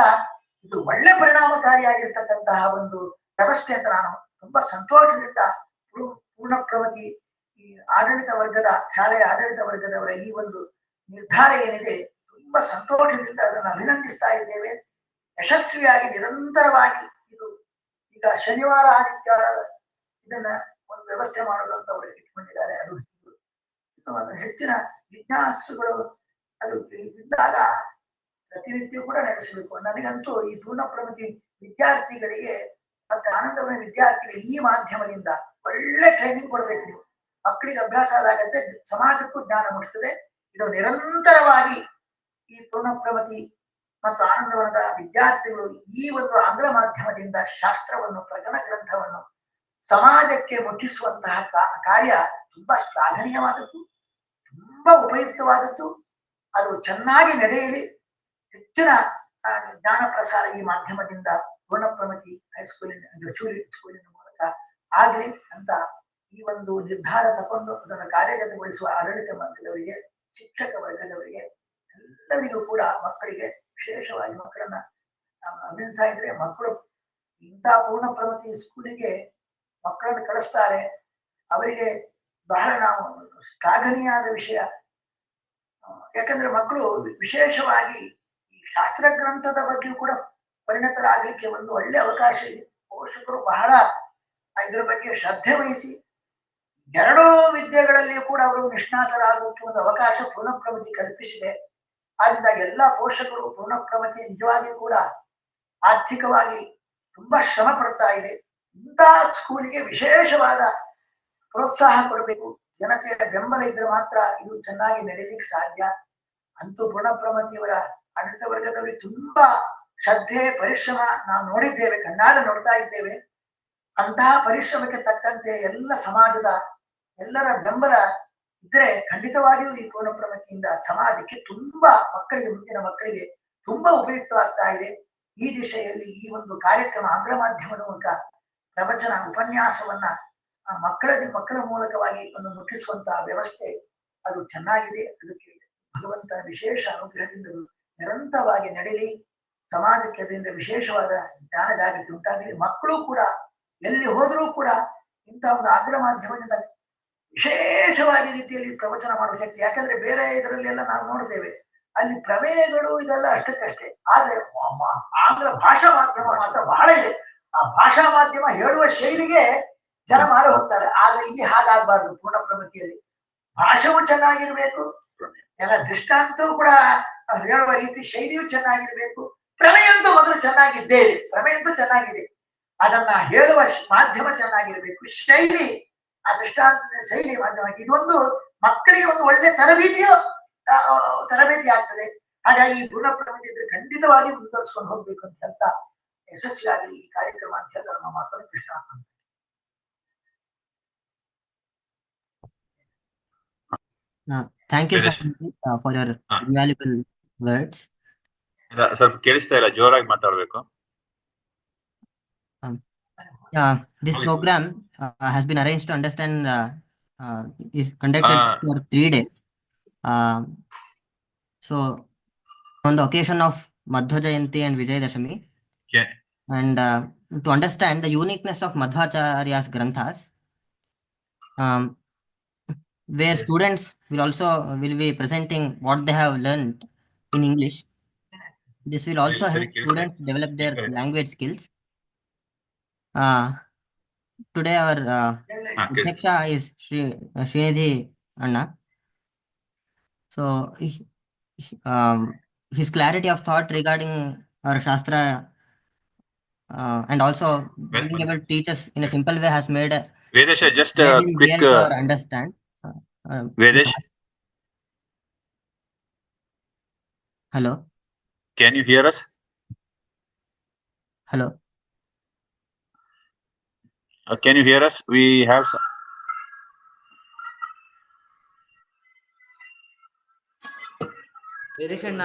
ಇದು ಒಳ್ಳೆ ಪರಿಣಾಮಕಾರಿಯಾಗಿರ್ತಕ್ಕಂತಹ ಒಂದು ವ್ಯವಸ್ಥೆ ಅಂತ ನಾನು ತುಂಬಾ ಸಂತೋಷದಿಂದ ಪೂರ್ಣಪ್ರಮತಿ ಈ ಆಡಳಿತ ವರ್ಗದ, ಶಾಲೆಯ ಆಡಳಿತ ವರ್ಗದವರ ಈ ಒಂದು ನಿರ್ಧಾರ ಏನಿದೆ ತುಂಬಾ ಸಂತೋಷದಿಂದ ಅದನ್ನು ಅಭಿನಂದಿಸ್ತಾ ಇದ್ದೇವೆ. ಯಶಸ್ವಿಯಾಗಿ ನಿರಂತರವಾಗಿ ಇದು ಈಗ ಶನಿವಾರ ಆದಿತ್ಯವಾರ ಇದನ್ನ ಒಂದು ವ್ಯವಸ್ಥೆ ಮಾಡೋದು ಅಂತ ಅವರು ಇಟ್ಕೊಂಡಿದ್ದಾರೆ. ಅದು ಹೆಚ್ಚಿನ ಜಿಜ್ಞಾಸುಗಳು ಅದು ಇದ್ದಾಗ ಪ್ರತಿನಿತ್ಯ ಕೂಡ ನಡೆಸಬೇಕು. ನನಗಂತೂ ಈ ಪೂರ್ಣಪ್ರಮತಿ ವಿದ್ಯಾರ್ಥಿಗಳಿಗೆ ಮತ್ತೆ ಆನಂದವನ ವಿದ್ಯಾರ್ಥಿಗಳಿಗೆ ಈ ಮಾಧ್ಯಮದಿಂದ ಒಳ್ಳೆ ಟ್ರೈನಿಂಗ್ ಕೊಡ್ಬೇಕು ನೀವು. ಮಕ್ಕಳಿಗೆ ಅಭ್ಯಾಸ ಆದಾಗಂತೆ ಸಮಾಜಕ್ಕೂ ಜ್ಞಾನ ಮುಟ್ಟಿಸ್ತದೆ. ಇದು ನಿರಂತರವಾಗಿ ಈ ಪೂರ್ಣಪ್ರಮತಿ ಮತ್ತು ಆನಂದವನದ ವಿದ್ಯಾರ್ಥಿಗಳು ಈ ಒಂದು ಆಂಗ್ಲ ಮಾಧ್ಯಮದಿಂದ ಶಾಸ್ತ್ರವನ್ನು, ಪ್ರಕರಣ ಗ್ರಂಥವನ್ನು ಸಮಾಜಕ್ಕೆ ಮುಟ್ಟಿಸುವಂತಹ ಕಾರ್ಯ ತುಂಬಾ ಶ್ಲಾಘನೀಯವಾದದ್ದು, ತುಂಬಾ ಉಪಯುಕ್ತವಾದದ್ದು. ಅದು ಚೆನ್ನಾಗಿ ನಡೆಯಲಿ. ಹೆಚ್ಚಿನ ಜ್ಞಾನ ಪ್ರಸಾರ ಈ ಮಾಧ್ಯಮದಿಂದ ಪೂರ್ಣಪ್ರಮತಿ ಹೈಸ್ಕೂಲಿನ ಸ್ಕೂಲಿನ ಮೂಲಕ ಆಗಲಿ ಅಂತ ಈ ಒಂದು ನಿರ್ಧಾರ ತಗೊಂಡು ಅದನ್ನು ಕಾರ್ಯಗತಗೊಳಿಸುವ ಆಡಳಿತ ವರ್ಗದವರಿಗೆ, ಶಿಕ್ಷಕ ವರ್ಗದವರಿಗೆ ಎಲ್ಲರಿಗೂ ಕೂಡ, ಮಕ್ಕಳಿಗೆ ವಿಶೇಷವಾಗಿ ಮಕ್ಕಳನ್ನ ಅಭಿನಂತಾ ಇದ್ರೆ, ಮಕ್ಕಳು ಇಂಥ ಪೂರ್ಣಪ್ರಮತಿ ಸ್ಕೂಲಿಗೆ ಮಕ್ಕಳನ್ನು ಕಳಿಸ್ತಾರೆ. ಅವರಿಗೆ ಬಹಳ ನಾವು ಶ್ಲಾಘನೀಯಾದ ವಿಷಯ. ಯಾಕಂದ್ರೆ ಮಕ್ಕಳು ವಿಶೇಷವಾಗಿ ಈ ಶಾಸ್ತ್ರ ಗ್ರಂಥದ ಬಗ್ಗೆಯೂ ಕೂಡ ಪರಿಣತರಾಗಲಿಕ್ಕೆ ಒಂದು ಒಳ್ಳೆ ಅವಕಾಶ ಇದೆ. ಪೋಷಕರು ಬಹಳ ಇದರ ಬಗ್ಗೆ ಶ್ರದ್ಧೆ ವಹಿಸಿ ಎರಡೂ ವಿದ್ಯೆಗಳಲ್ಲಿಯೂ ಕೂಡ ಅವರು ನಿಷ್ಣಾತರಾಗೋಕೆ ಒಂದು ಅವಕಾಶ ಪೂರ್ಣಪ್ರಮತಿ ಕಲ್ಪಿಸಿದೆ. ಆದ್ರಿಂದ ಎಲ್ಲ ಪೋಷಕರು ಪೂರ್ಣಪ್ರಮತಿ ನಿಜವಾಗಿಯೂ ಕೂಡ ಆರ್ಥಿಕವಾಗಿ ತುಂಬಾ ಶ್ರಮ ಪಡ್ತಾ ಇದೆ. ಇಂಥ ಸ್ಕೂಲಿಗೆ ವಿಶೇಷವಾದ ಪ್ರೋತ್ಸಾಹ ಕೊಡಬೇಕು. ಜನತೆಯ ಬೆಂಬಲ ಇದ್ರೆ ಮಾತ್ರ ಇದು ಚೆನ್ನಾಗಿ ನಡೀಲಿಕ್ಕೆ ಸಾಧ್ಯ. ಅಂತೂ ಪೂರ್ಣಪ್ರಮತಿಯವರ ಆಡಳಿತ ವರ್ಗದಲ್ಲಿ ತುಂಬಾ ಶ್ರದ್ಧೆ, ಪರಿಶ್ರಮ ನಾವು ನೋಡಿದ್ದೇವೆ, ಕಣ್ಣಾರೆ ನೋಡ್ತಾ ಇದ್ದೇವೆ. ಅಂತಹ ಪರಿಶ್ರಮಕ್ಕೆ ತಕ್ಕಂತೆ ಎಲ್ಲ ಸಮಾಜದ ಎಲ್ಲರ ಬೆಂಬಲ ಇದ್ರೆ ಖಂಡಿತವಾಗಿಯೂ ಈ ಪೂರ್ಣಪ್ರಮತಿಯಿಂದ ಸಮಾಜಕ್ಕೆ ತುಂಬಾ ಮುಂದಿನ ಮಕ್ಕಳಿಗೆ ತುಂಬಾ ಉಪಯುಕ್ತವಾಗ್ತಾ ಇದೆ. ಈ ದಿಶೆಯಲ್ಲಿ ಈ ಒಂದು ಕಾರ್ಯಕ್ರಮ ಆಂಗ್ಲ ಮಾಧ್ಯಮದ ಮೂಲಕ ಪ್ರವಚನ, ಉಪನ್ಯಾಸವನ್ನ ಮಕ್ಕಳ ಮೂಲಕವಾಗಿ ಒಂದು ಮುಟ್ಟಿಸುವಂತಹ ವ್ಯವಸ್ಥೆ ಅದು ಚೆನ್ನಾಗಿದೆ. ಅದಕ್ಕೆ ಭಗವಂತನ ವಿಶೇಷ ಅನುಗ್ರಹದಿಂದ ನಿರಂತರವಾಗಿ ನಡೆಯಲಿ. ಸಮಾಜಕ್ಕೆ ಅದರಿಂದ ವಿಶೇಷವಾದ ಜ್ಞಾನ ಜಾಗೃತಿ ಉಂಟಾಗಲಿ. ಮಕ್ಕಳು ಕೂಡ ಎಲ್ಲಿ ಹೋದರೂ ಕೂಡ ಇಂತಹ ಒಂದು ಆಂಗ್ಲ ಮಾಧ್ಯಮದಿಂದ ವಿಶೇಷವಾಗಿ ರೀತಿಯಲ್ಲಿ ಪ್ರವಚನ ಮಾಡುವ ಶಕ್ತಿ. ಯಾಕಂದ್ರೆ ಬೇರೆ ಇದರಲ್ಲೆಲ್ಲ ನಾವು ನೋಡ್ತೇವೆ, ಅಲ್ಲಿ ಪ್ರಮೇಯಗಳು ಇದೆಲ್ಲ ಅಷ್ಟಕ್ಕಷ್ಟೇ. ಆದ್ರೆ ಆಂಗ್ಲ ಭಾಷಾ ಮಾಧ್ಯಮ ಮಾತ್ರ ಬಹಳ ಇದೆ. ಆ ಭಾಷಾ ಮಾಧ್ಯಮ ಹೇಳುವ ಶೈಲಿಗೆ ಜನ ಮಾರು ಹೋಗ್ತಾರೆ. ಆದ್ರೆ ಇಲ್ಲಿ ಹಾಗಾಗಬಾರ್ದು. ಪೂರ್ಣಪ್ರಮತಿಯಲ್ಲಿ ಭಾಷೆಯೂ ಚೆನ್ನಾಗಿರ್ಬೇಕು, ಎಲ್ಲ ದೃಷ್ಟಾಂತವೂ ಕೂಡ ಹೇಳುವ ರೀತಿ ಶೈಲಿಯೂ ಚೆನ್ನಾಗಿರ್ಬೇಕು. ಪ್ರಮೇಯ ಅಂತೂ ಮೊದಲು ಚೆನ್ನಾಗಿದ್ದೇ ಇದೆ, ಪ್ರಮೇಯ ಅಂತೂ ಚೆನ್ನಾಗಿದೆ. ಅದನ್ನ ಹೇಳುವ ಮಾಧ್ಯಮ ಚೆನ್ನಾಗಿರ್ಬೇಕು, ಶೈಲಿ, ಆ ದೃಷ್ಟಾಂತದ ಶೈಲಿ ಮಾಧ್ಯಮ. ಇದೊಂದು ಮಕ್ಕಳಿಗೆ ಒಂದು ಒಳ್ಳೆ ತರಬೇತಿ ಆಗ್ತದೆ. ಹಾಗಾಗಿ ಈ ಪೂರ್ಣಪ್ರಮತಿ ಇದ್ರೆ ಖಂಡಿತವಾಗಿ ಮುಂದುವರಿಸ್ಕೊಂಡು ಹೋಗ್ಬೇಕು ಅಂತ ಹೇಳ್ತಾ ಯಶಸ್ವಿಯಾಗಲಿ ಈ ಕಾರ್ಯಕ್ರಮ ಅಂತ ಹೇಳ್ತಾ ನಮ್ಮ ಮಾತನ್ನು Krishna. Thank you, sir, for your valuable words. ಸ್ವಲ್ಪ ಕೇಳಿಸ್ತಾ ಇಲ್ಲ, ಜೋರಾಗಿ ಮಾತಾಡ್ಬೇಕು. This program has been arranged to understand is conducted for 3 days. So on the occasion of Madhwajayanthi and Vijay Dashami, and to understand the uniqueness of Madhwacharya's Granthas, where students will be presenting what they have learned in English. This will also help students develop their language skills. Today our Adhyaksha is Srinidhi Anna. So his clarity of thought regarding our Shastra and also being able to teach us in a simple way has made Vedesh, just quick understand. Vedesh, hello, can you hear us? hello, can you hear us? We have some...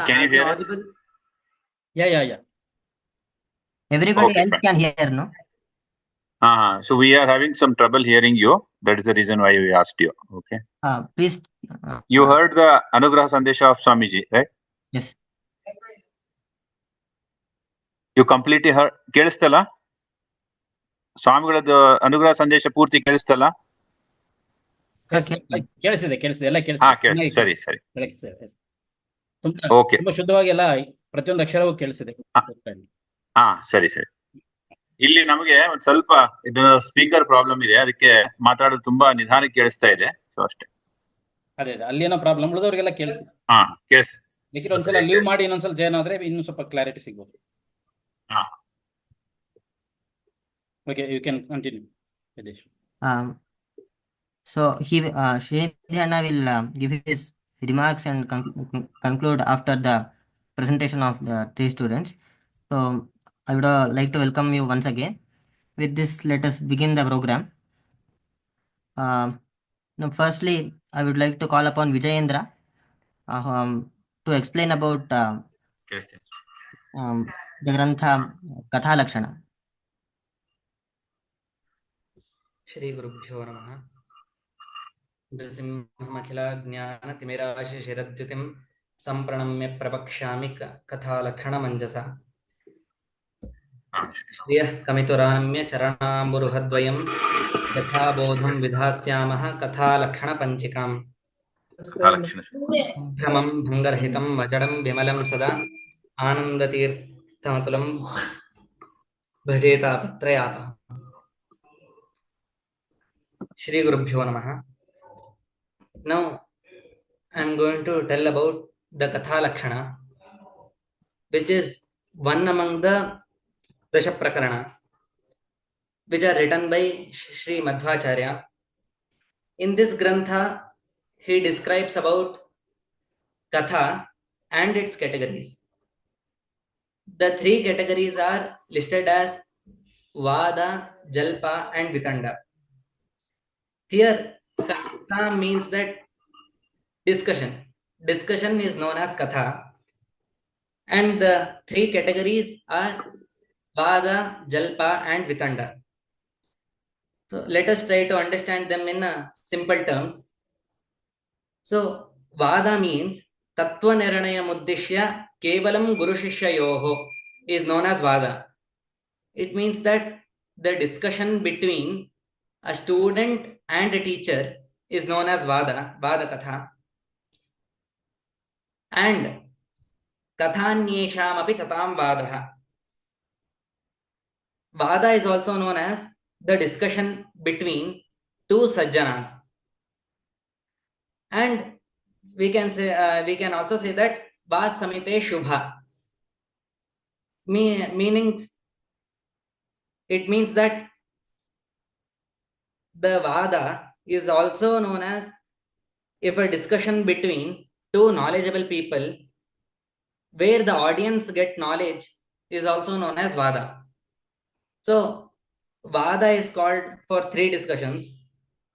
Can you hear us? Yeah. Everybody Okay, else fine. can hear, no? So we are having some trouble hearing you. That is the reason why we asked you. Okay. Please. You heard the Anugraha Sandesha of Swamiji, right? Yes. You completely heard. ಕೇಳಿಸ್ತಲ್ಲ? ಸ್ವಾಮಿಗಳದ್ದು ಅನುಗ್ರಹ ಸಂದೇಶ ಪೂರ್ತಿ ಕೇಳಿಸ್ತಲ್ಲ? ಕೇಳಿಸಿದೆ ಎಲ್ಲ ಕೇಳಿಸ್ತಿದೆ. ಸರಿ. Okay. ತುಂಬಾ ಶುದ್ಧವಾಗಿ ಎಲ್ಲ ಪ್ರತಿಯೊಂದು ಅಕ್ಷರವೂ ಕೇಳಿಸಿದೆ. ಸರಿ. ಇಲ್ಲಿ ನಮಗೆ ಒಂದ್ ಸ್ವಲ್ಪ ಇದು ಸ್ಪೀಕರ್ ಪ್ರಾಬ್ಲಮ್ ಇದೆ, ಅದಕ್ಕೆ ಮಾತಾಡೋದು ತುಂಬಾ ನಿಧಾನಕ್ಕೆ ಕೇಳಿಸ್ತಾ ಇದೆ. ಸೊ ಅಷ್ಟೇ. ಅದೇ ಅಲ್ಲೇನೋ ಪ್ರಾಬ್ಲಮ್, ಉಳಿದವ್ರಿಗೆಲ್ಲ ಕೇಳಿಸಿದೆ. ಕೇಳಿಸ್ತಿದೆ. ಬೇಕಿದ್ರೆ ಒಂದ್ಸಲ ಲೀವ್ ಮಾಡಿ ಇನ್ನೊಂದ್ಸಲ ಜಾಯ್ನ್ ಆದ್ರೆ ಇನ್ನೂ ಸ್ವಲ್ಪ ಕ್ಲಾರಿಟಿ ಸಿಗ್ಬೋದು. Okay, you can continue, Videsh. So Srinidhi Anna will give his remarks and conclude after the presentation of the three students. So I would like to welcome you once again. With this, let us begin the program. Now, firstly, I would like to call upon Vijayendra to explain about the Grantha Katha Lakshana. Shri गुरुभ्यो नमः। नृसिंहमखिलाज्ञानतिमिराशिशिरद्युतिं सम्प्रणम्य प्रवक्ष्यामि कथालक्षणमञ्जसा। श्रियः कमितुराम्य चरणाम्बुरुहद्वयं यथाबोधं विधास्यामः कथालक्षणपञ्चिकाम्। भ्रमं भङ्गरहितं वचडं विमलं सदा आनन्दतीर्थमतुलं भजेतापत्रयापः। Shri Gurubhyo Namaha. Now, I am going to tell about the Katha Lakshana, which is one among the Dasha Prakaranas, which are written by Sri Madhwacharya. In this Grantha, he describes about Katha and its categories. The three categories are listed as Vada, Jalpa and Vitanda. Here, Katha means that discussion. Discussion is known as Katha. And the three categories are Vada, Jalpa and Vitanda. So let us try to understand them in simple terms. So Vada means Tattva Nirnaya Muddishya Kevalam Guru Shishyayoho is known as Vada. It means that the discussion between a student and a teacher is known as Vada Katha. And Kathanyesham api satam Vadaha. Vada is also known as the discussion between two sajjanas. And we can also say that Vas Samite Shubha. Meaning, it means that the Vada is also known as if a discussion between two knowledgeable people where the audience get knowledge is also known as Vada. So Vada is called for three discussions,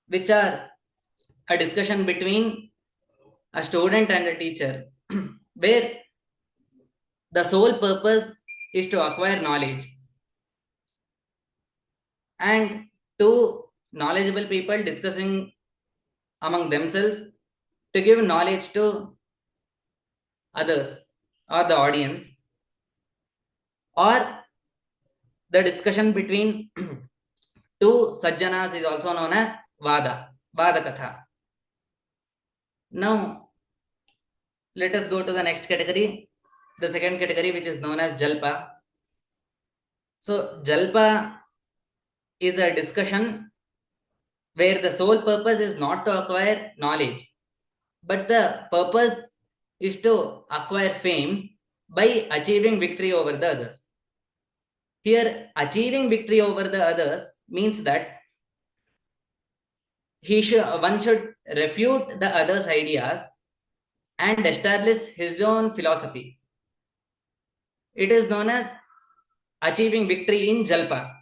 which are a discussion between a student and a teacher, where the sole purpose is to acquire knowledge. And two knowledgeable people discussing among themselves to give knowledge to others or the audience, or the discussion between two sajjanas is also known as Vada Katha. Now, let us go to the next category, the second category, which is known as Jalpa. So, Jalpa is a discussion where the sole purpose is not to acquire knowledge, but the purpose is to acquire fame by achieving victory over the others. Here, achieving victory over the others means that one should refute the others' ideas and establish his own philosophy. It is known as achieving victory in Jalpa.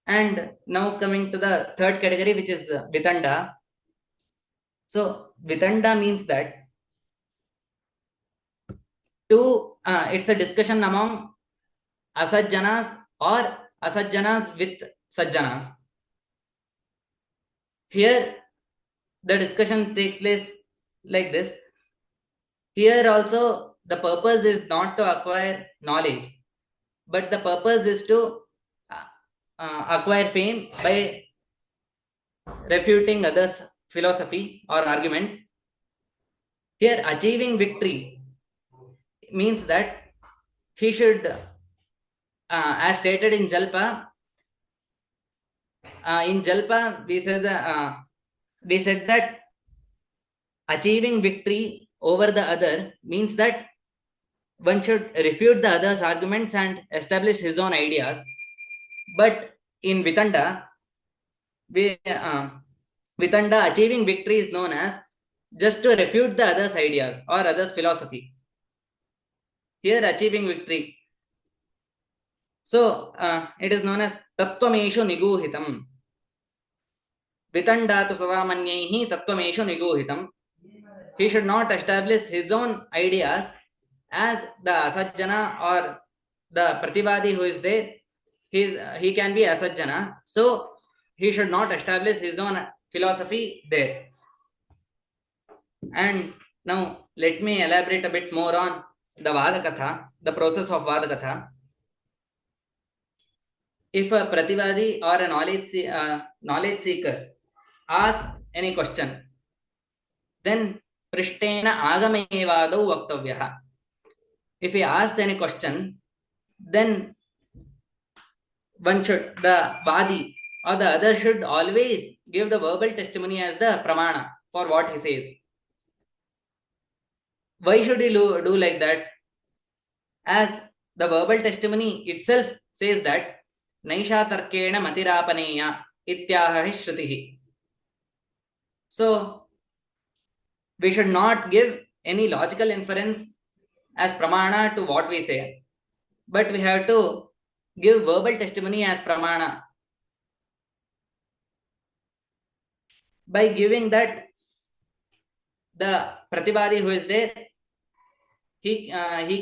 And now coming to the third category, which is Vitanda. So Vitanda means that it's a discussion among asajjanas or asajjanas with sajjanas. Here the discussion takes place like this. Here also the purpose is not to acquire knowledge, but the purpose is to acquire fame by refuting others' philosophy or arguments. Here, achieving victory means that he should, as stated in Jalpa, we said that achieving victory over the other means that one should refute the other's arguments and establish his own ideas. But in Vitanda, Vitanda, achieving victory is known as just to refute the other's ideas or other's philosophy. Here, achieving victory. So, it is known as Tattvameshu Niguhitam. Vitanda tu Savamanyaihi Tattvameshu Niguhitam. He should not establish his own ideas as the asajjana or the prativadi who is there. He can be asajjana. So, he should not establish his own philosophy there. And now let me elaborate a bit more on the Vadakatha, the process of Vadakatha. If a prativadi or a knowledge seeker asks any question, then Prishtena Agamevadau Vaktavyaha. If he asks any question, then one should, the Vadi or the other should always give the verbal testimony as the Pramana for what he says. Why should he do like that? As the verbal testimony itself says that Naisha Tarkena Matirapaneya Ityaha Shrutihi. So we should not give any logical inference as pramana to what we say, but we have to give verbal testimony as pramana. By giving that, the prativadi who is there, he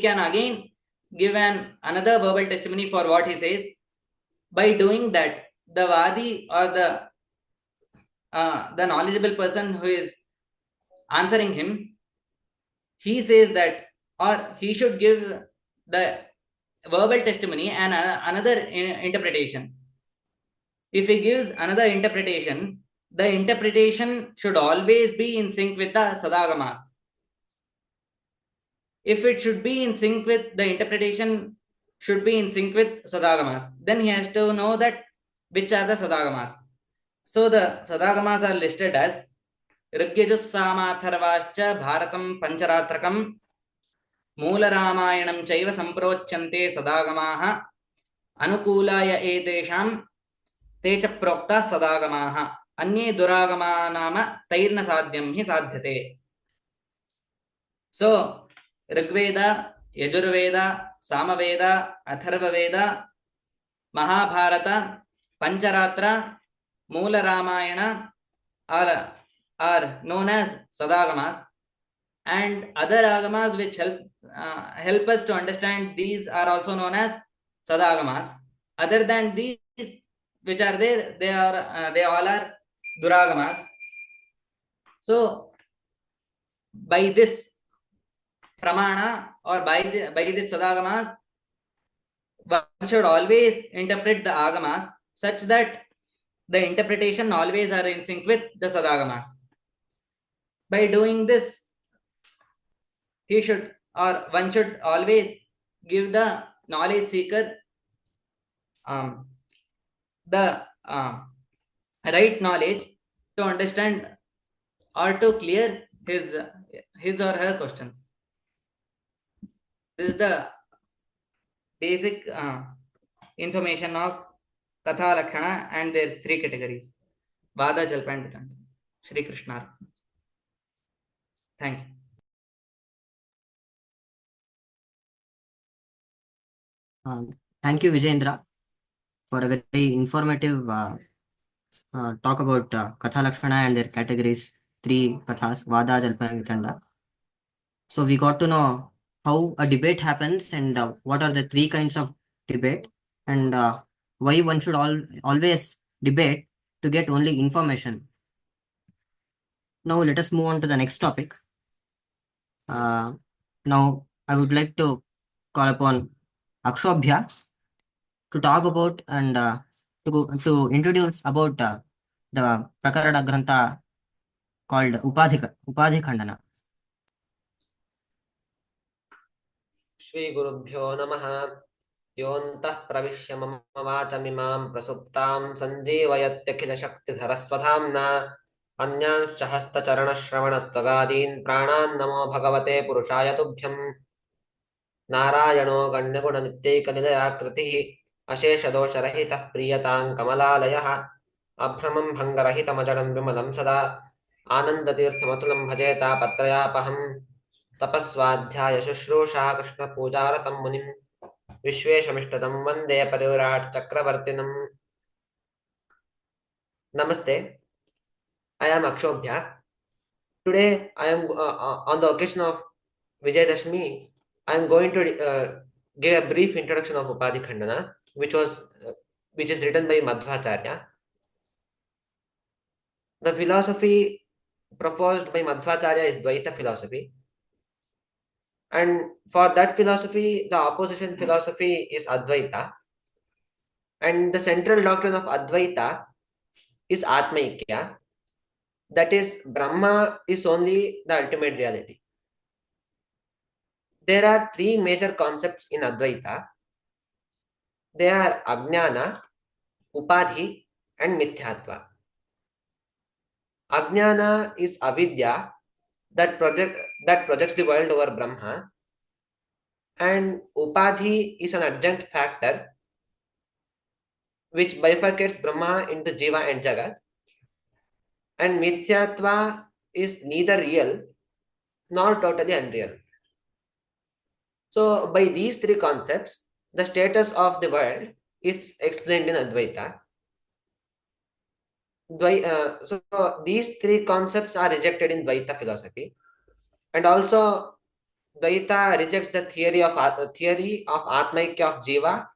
can again give another verbal testimony for what he says. By doing that, the vadi or the knowledgeable person who is answering him, he says that, or he should give the verbal testimony and another interpretation. If he gives another interpretation, the interpretation should always be in sync with the sadagamas. If it should be in sync with the interpretation, should be in sync with sadagamas, then he has to know that which are the sadagamas. So the sadagamas are listed as Rigyajus Samatharvascha Bharatam Pancharatrakam Moola Ramayanam Chaiva Samprochante Sadagamaha Anukulaya Etesham Techa Prokta Sadagamaha Anye Duragama Nama Tairna Sadhyam Hi Sadhyate. So Rigveda, Yajurveda, Samaveda, Atharvaveda, Mahabharata, Pancharatra, Moola Ramayana are known as Sadagamas, and other agamas which help us to understand these are also known as Sadagamas. Other than these which are there, they all are Duragamas. So by this pramana or by this sadagamas, one should always interpret the agamas such that the interpretation always are in sync with the sadagamas. By doing this, one should always give the knowledge seeker the right knowledge to understand or to clear his or her questions. This is the basic information of Katha Lakshana and their three categories: Vada, Jalpa and Vitanda. Shri Krishna. Thank you. Thank you, Vijayendra, for a very informative talk about Katha Lakshana and their categories, three Kathas, Vada, Jalpa and Vitanda. So we got to know how a debate happens and what are the three kinds of debate, and why one should always debate to get only information. Now let us move on to the next topic. Now I would like to call upon Akshobhya to talk about and to introduce about the PrakaranaGrantha called Upadhi Khandana. Shri Gurubhyo Namaha. Yontah Pravishya Mama Vachamimam Prasuptam Sanjeevayatyakila Shakti Dharaswadhamna Anyan Shahasta Charana Shravanatvagaadin Pranan Namo Bhagavate Purushaya Tubhyam Narayano Gandaguna Nityeka Nidaya Kritihi अशेषदोषरहितः प्रीयतां कमलालयः अभ्रमं भङ्गरहितमजडं विमलं सदा आनन्दतीर्थमतुलं भजेता पत्रयापहं तपस्वाध्याय शुश्रूषा कृष्णपूजारतं मुनिं विश्वेशमिष्टदं वन्दे परिविराट् चक्रवर्तिनम्. Namaste. I am Akshobhya. Today I am on the occasion of Vijay Dashami. I am going to give a brief introduction of Upadhi Khandana, which is written by Madhwacharya. The philosophy proposed by Madhwacharya is Dvaita philosophy, and for that philosophy the opposition philosophy is Advaita, and the central doctrine of Advaita is Atmaikya, that is Brahma is only the ultimate reality. There are three major concepts in Advaita. They are Ajnana, Upadhi and Mithyatva. Ajnana is avidya that projects the world over Brahma, and Upadhi is an adjunct factor which bifurcates Brahma into Jiva and Jagat, and Mithyatva is neither real nor totally unreal. So by these three concepts, the status of the world is explained in Advaita. So these three concepts are rejected in Dvaita philosophy, and also Dvaita rejects the theory of Atmaikya of Jiva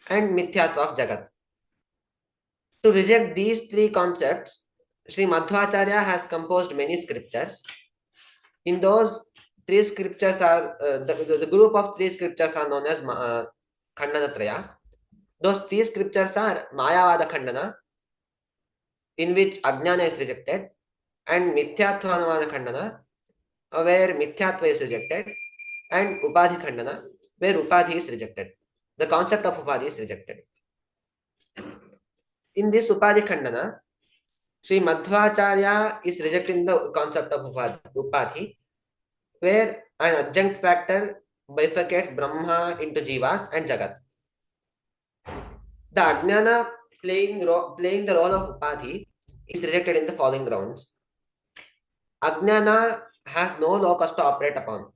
and Mithyatva of Jagat. To reject these three concepts, Sri Madhwacharya has composed many scriptures. In those three scriptures are the group of three scriptures are known as Khandanatraya. Those three scriptures are Mayavada Khandana, in which Ajnana is rejected, and Mithyatvanavana Khandana, where Mithyatva is rejected, and Upadhi Khandana, where Upadhi is rejected. The concept of Upadhi is rejected. In this Upadhi Khandana, Sri Madhwacharya is rejecting the concept of Upadhi, where an adjunct factor bifurcates Brahma into Jivas and Jagat. The Ajnana playing the role of Upadhi is rejected in the following grounds. Ajnana has no locus to operate upon.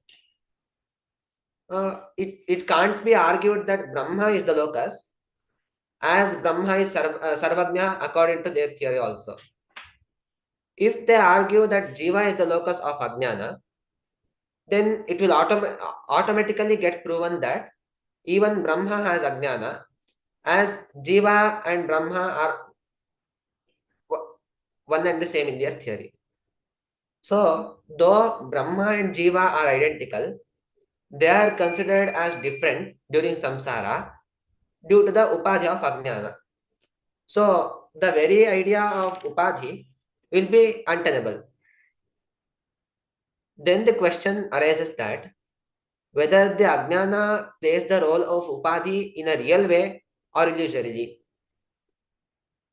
It can't be argued that Brahma is the locus, as Brahma is Sarvagnya according to their theory also. If they argue that Jiva is the locus of Ajnana, then it will automatically get proven that even Brahma has Ajnana, as Jiva and Brahma are one and the same in their theory. So, though Brahma and Jiva are identical, they are considered as different during samsara due to the upadhi of Ajnana. So, the very idea of Upadhi will be untenable. Then the question arises that whether the Ajnana plays the role of Upadhi in a real way or illusorily.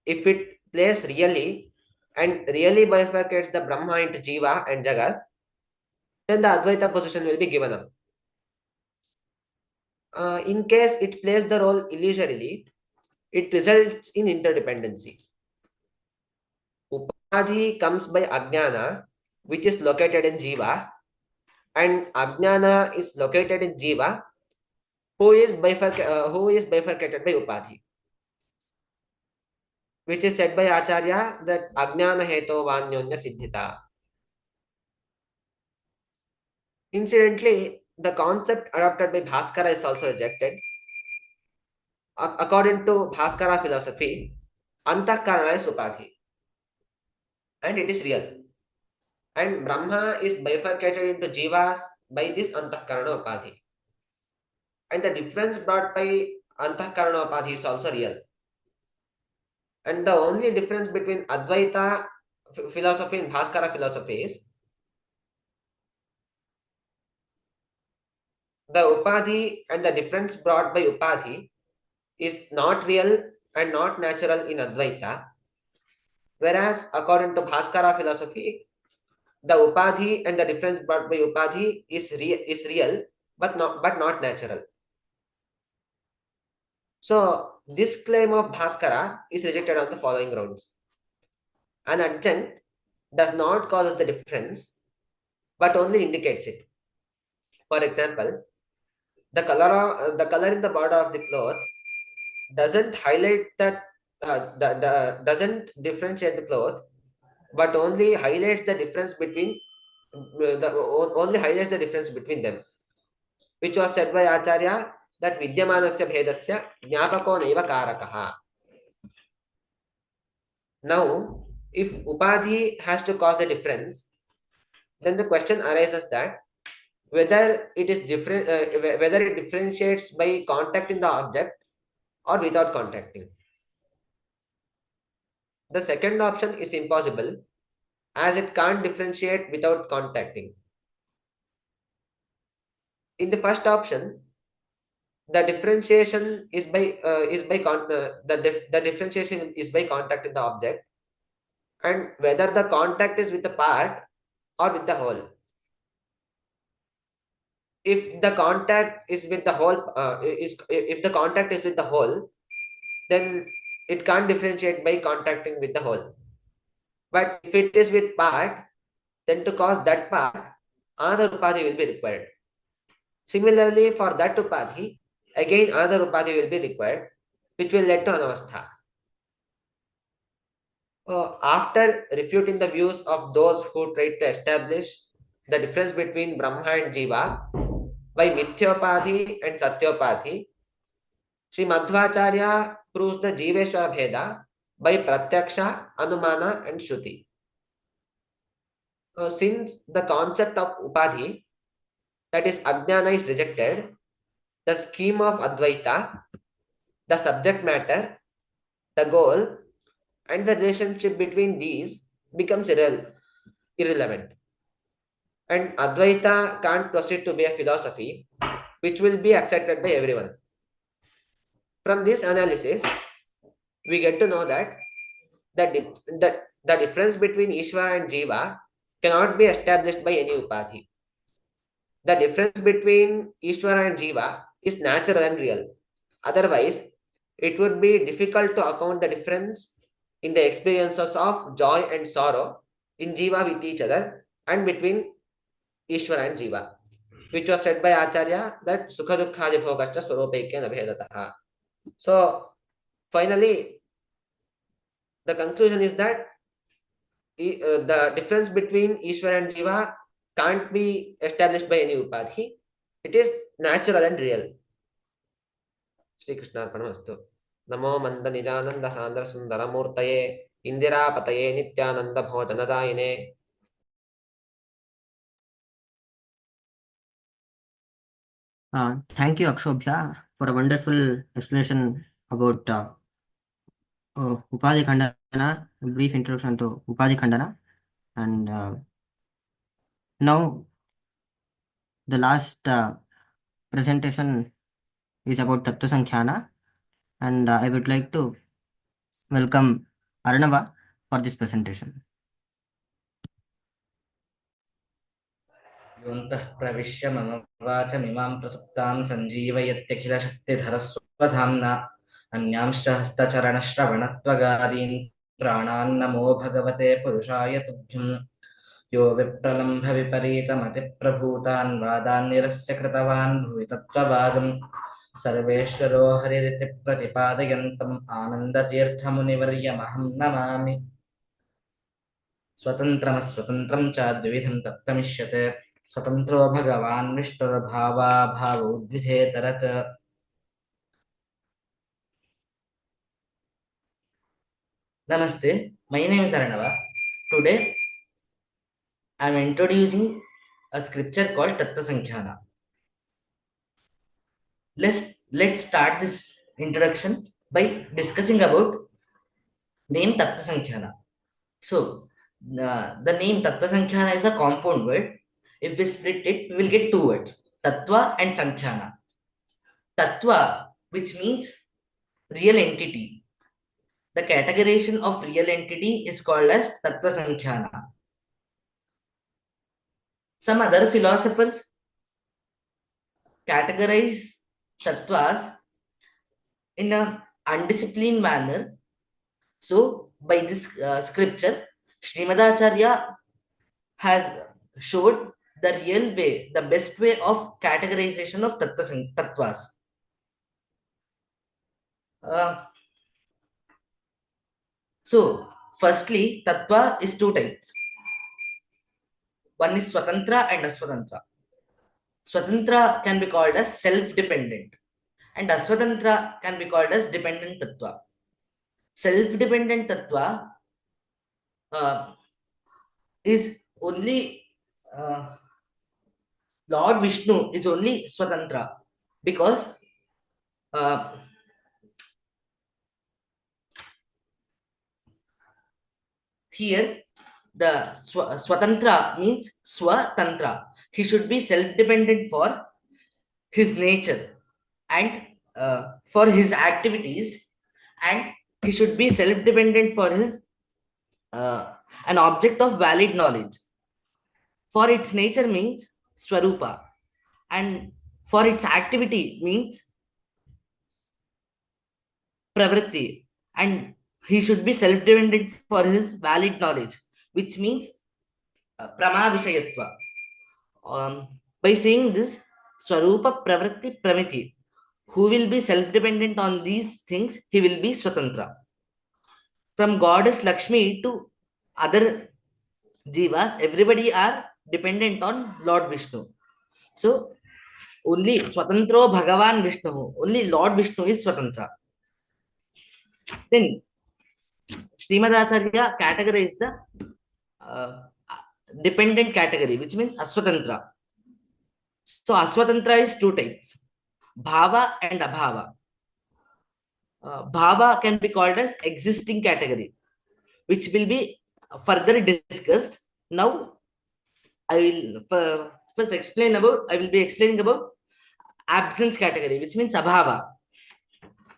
If it plays really and really bifurcates the Brahma into Jiva and Jagat, then the Advaita position will be given up. In case it plays the role illusorily, it results in interdependency. Upadhi comes by Ajnana, which is located in Jiva, and Ajnana is located in Jiva, who is bifurcated by Upadhi, which is said by Acharya that Ajnana heto vanyonya siddhita. Incidentally, the concept adopted by Bhaskara is also rejected. According to Bhaskara philosophy, Antahkarana is Upadhi, and it is real. And Brahma is bifurcated into Jivas by this Antahkarana Upadhi. And the difference brought by Antahkarana Upadhi is also real. And the only difference between Advaita philosophy and Bhaskara philosophy is the Upadhi, and the difference brought by Upadhi is not real and not natural in Advaita, whereas according to Bhaskara philosophy, the Upadhi and the difference brought by Upadhi is real but not natural. So this claim of Bhaskara is rejected on the following grounds. An adjunct does not cause the difference, but only indicates it. For example, the color in the border of the cloth doesn't highlight that doesn't differentiate the cloth, but only highlights the difference between them, which was said by Acharya that vidyamanasya bhedasya jnapako naiva karakaha. Now, if upadhi has to cause the difference, then the question arises that whether it is different, whether it differentiates by contacting the object or without contacting. The second option is impossible, as it can't differentiate without contacting. In the first option, the differentiation is by the differentiation is by contacting the object, and whether the contact is with the part or with the whole. If the contact is with the whole, if the contact is with the whole, then it can't differentiate by contacting with the whole. But if it is with part, then to cause that part, another upadhi will be required. Similarly, for that upadhi, again another upadhi will be required, which will lead to anavastha. After refuting the views of those who tried to establish the difference between Brahma and Jiva by Mithyopathy and Satyopathy, Sri Madhwacharya proves the Jiveshwara Bheda by Pratyaksha, Anumana and Shruti. Since the concept of Upadhi, that is Ajnana, is rejected, the scheme of Advaita, the subject matter, the goal, and the relationship between these becomes irrelevant. And Advaita can't proceed to be a philosophy which will be accepted by everyone. From this analysis, we get to know that the difference between Ishvara and Jiva cannot be established by any upadhi. The difference between Ishvara and Jiva is natural and real. Otherwise, it would be difficult to account the difference in the experiences of joy and sorrow in Jiva with each other and between Ishvara and Jiva, which was said by Acharya that Sukha Dukkhadi Bhogascha Swarupaikya Nabhedataha. So, finally, the conclusion is that the difference between Ishvara and Jiva can't be established by any upadhi. It is natural and real. Shri Krishna Arpanamastu. Namo Manda Nijananda Sandra Sundara Murtaye Indira Pataye Nityananda Bhojanadayine. Thank you, Akshobhya, for a wonderful explanation about Upadhi Khandana, a brief introduction to Upadhi Khandana. And now the last presentation is about Tattva Sankhya, and I would like to welcome Arnava for this presentation. योऽन्तः प्रविश्य मम वाचमिमां प्रसुप्तां सञ्जीवयत्यखिलशक्तिधरस्वधाम्ना अन्यांश्च हस्तचरणश्रवणत्वगादीन् प्राणान्नमो भगवते पुरुषाय तुभ्यं यो विप्रलम्भ विपरीतमतिप्रभूतान् वादान् निरस्य कृतवान् भुवि तत्त्ववादम् सर्वेश्वरो हरिरिति प्रतिपादयन्तम् आनन्दतीर्थमुनिवर्यमहं नमामि स्वतन्त्रमस्वतन्त्रं च द्विविधं तत्त्वमिष्यते स्वतंत्रो भगवान् विष्णुर्भावाभावोद्विधेतरत् Namaste, my name is Arnava. Today I am introducing a scripture called Tattva Sankhya. Let's start this introduction by discussing about name Tattva Sankhya. So the name Tattva Sankhya is a compound word. If we split it, we will get two words, Tattva and Sankhya. Tattva, which means real entity. The categorization of real entity is called as Tattva Sankhya. Some other philosophers categorize tattvas in a undisciplined manner. So by this scripture, Srimadacharya has showed the real way, the best way of categorization of tattvas. So firstly, tattva is two types. One is swatantra and aswatantra. Swatantra can be called as self-dependent, and aswatantra can be called as dependent tattva. Self-dependent tattva is only Lord Vishnu is only swatantra, because here the swatantra means swatantra. He should be self-dependent for his nature and for his activities, and he should be self-dependent for his an object of valid knowledge. For its nature means swarupa, and for its activity means pravritti, and he should be self-dependent for his valid knowledge, which means prama vishayatva. By saying this, swarupa pravritti pramiti, who will be self-dependent on these things, he will be swatantra. From goddess Lakshmi to other jivas, everybody are dependent on Lord Vishnu. So only swatantro Bhagavan Vishnu, only Lord Vishnu is swatantra. Then Srimadacharya categorized the dependent category, which means aswatantra. So aswatantra is two types, bhava and abhava. Bhava can be called as existing category, which will be further discussed. Now I will first explain about, I will be explaining about absence category, which means abhava.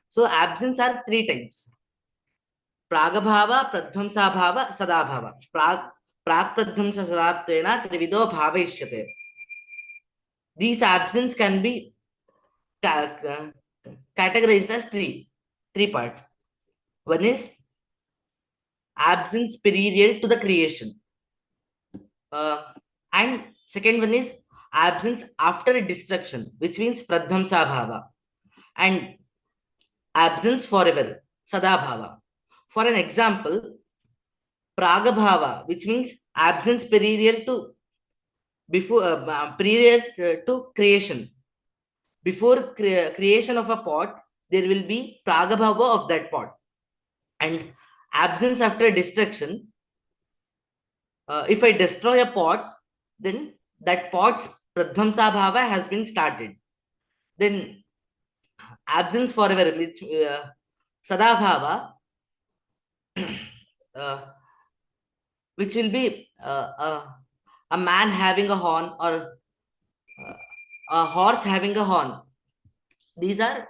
So absence are three types: pragabhava, pradhamsabhava, sadabhava. Prag pradhamsa sadatvena trivido bhavaishyate. These absence can be categorized as three parts. One is absence period to the creation, and second one is absence after destruction, which means pradhamsa bhava, and absence forever, sadabhava. For an example, pragabhava, which means absence period to before period to creation. Before creation of a pot, there will be pragabhava of that pot, and absence after destruction. If I destroy a pot, then that pot's pradhamsa bhava has been started. Then absence forever, which sadabhava, which will be a man having a horn, or a horse having a horn. These are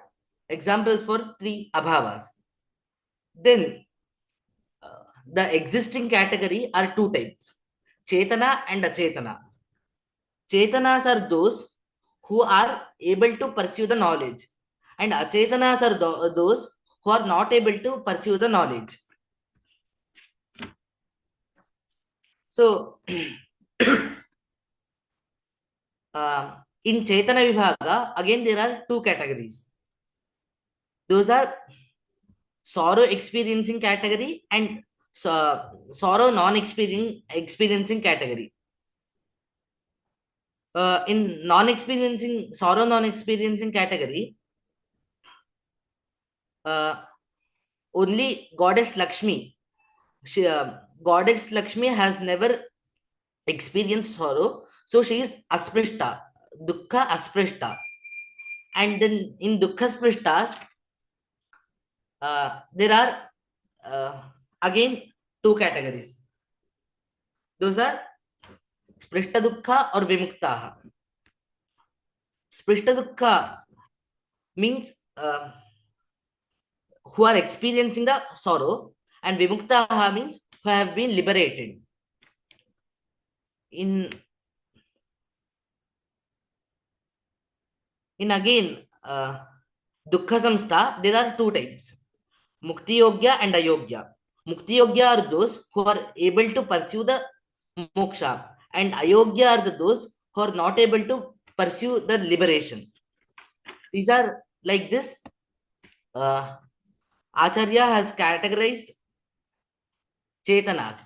examples for three abhavas. Then the existing category are two types, chetana and achetana. Chetanas are those who are able to pursue the knowledge, and achetanas are those who are not able to pursue the knowledge. So in Chetana Vibhaga, again there are two categories. Those are sorrow experiencing category and sorrow non-experiencing category. In sorrow non-experiencing category, only goddess Lakshmi, goddess Lakshmi has never experienced sorrow, so she is asprishta, dukkha asprishta. And then in dukkha sprishtas, there are again two categories. Those are sprishta dukkha or vimuktaha. Sprishta dukkha means who are experiencing the sorrow, and vimuktaha means who have been liberated. In again Dukkha Samstha, there are two types, Mukti Yogya and Ayogya. Mukti Yogya are those who are able to pursue the moksha, and Ayogya are those who are not able to pursue the liberation. These are like this. Acharya has categorized Chetanas.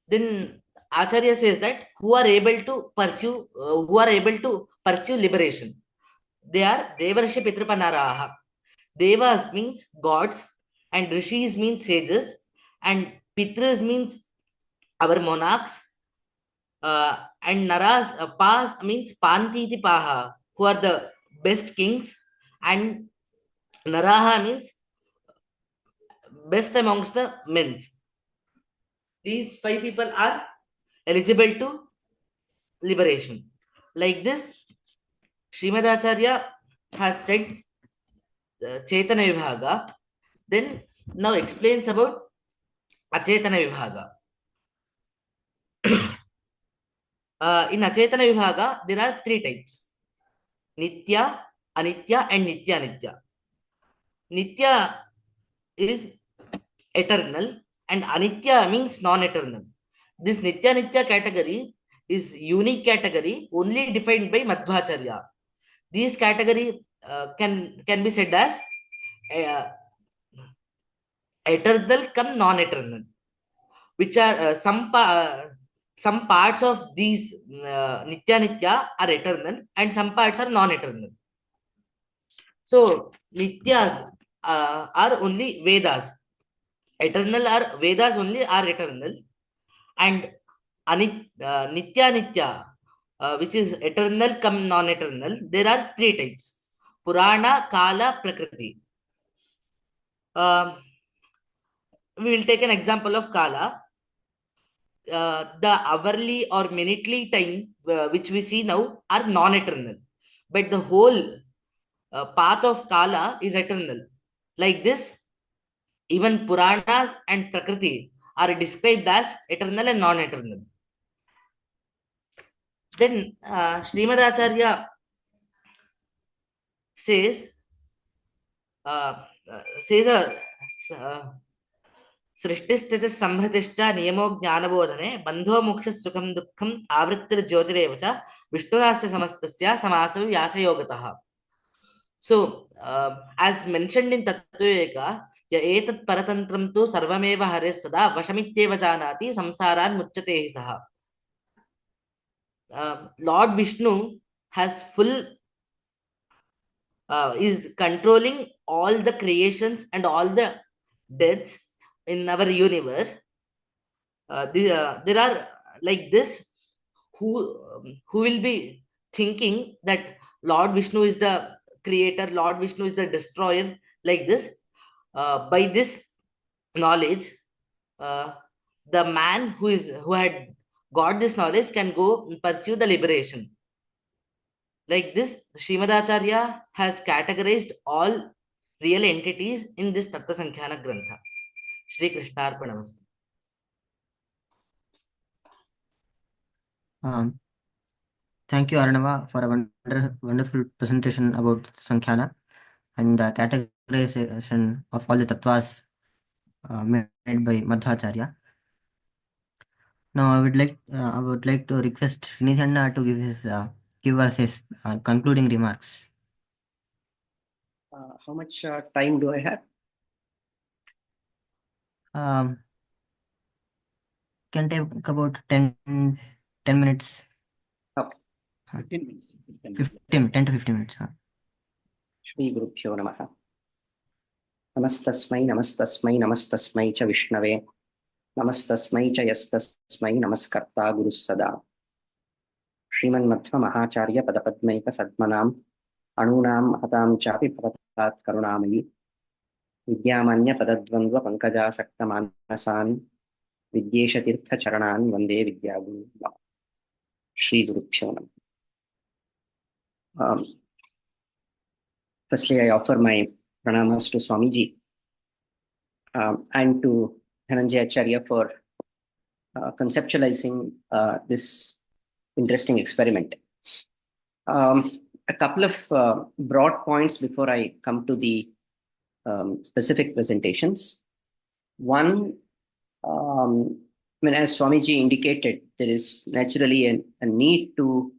Then Acharya says that who are able to pursue liberation, they are Devarsha Pitrapanaraha. Devas means gods, and Rishis means sages, and Pitras means our monarchs, and Naras Pas means Pantiti Paha, who are the best kings, and Naraha means best amongst the men. These 5 people are eligible to liberation. Like this, Srimad Acharya has said Chetana Vibhaga, then now explains about Achetana Vibhaga. In Achetana Vibhaga, there are 3 types, Nitya, Anitya, and Nitya Nitya. Nitya is eternal, and Anitya means non-eternal. This Nitya Nitya category is unique category only defined by Madhwacharya. These category can be said as eternal come non-eternal, which are some parts of these Nitya Nitya are eternal and some parts are non-eternal. So Nityas are only Vedas. Eternal are Vedas only are eternal, and Nitya Nitya, which is eternal come non-eternal, there are 3 types, Purana, Kala, Prakriti. We will take an example of Kala. The hourly or minutely time which we see now are non-eternal, but the whole path of Kala is eternal. Like this, even Puranas and Prakriti are described as eternal and non-eternal. Then Srimad Acharya says सृष्टिस्थितिः संहृतिश्च नियमो ज्ञानबोधने बन्धो मोक्ष सुखं दुःखं आवृत्तिर्ज्योतिरेव च विष्णुदास्य समस्तस्य समासो व्यासयोगतः. So as mentioned in Tattvavada, ya etat paratantram tu sarvameva hares sada vashamityeva janati samsaran muchyate saha. Lord Vishnu has full is controlling all the creations and all the deaths in our universe. There are like this who will be thinking that Lord Vishnu is the creator, Lord Vishnu is the destroyer, like this. By this knowledge, the man who had got this knowledge can go and pursue the liberation. Like this, Srimad Acharya has categorized all real entities in this Tattva Sankhya Grantha. Shri Krishna Arpanamastu. Thank you, Arnava, for a wonderful presentation about Sankhya and the categorization of all the tattvas made by Madhwacharya. Now, I would like to request Srinidhanna to give us his concluding remarks. How much time do I have? Can take about 10 minutes. Okay. 15 minutes. 10 to 15 minutes. Shri Gurubhyo Namaha. Namastasmai Namastasmai Namastasmai cha Vishnave. Namastasmai cha Yastasmai Namaskarta Guru Sada. Sriman Madhwa Mahacharya Padapadmaika Sadmanam Anunam Mahatam Chapi Bhavatat Karunamayi Vidyamanya Padadvandva Pankaja Sakta Manasan Vidyesha Tirtha Charanan Vande Vidyaguru. Shri Gurubhyo Namaha. Firstly, I offer my pranamas to Swamiji and to Dhananjay Acharya for conceptualizing this interesting experiment. a couple of broad points before I come to the specific presentations. One, as Swamiji indicated, there is naturally a need to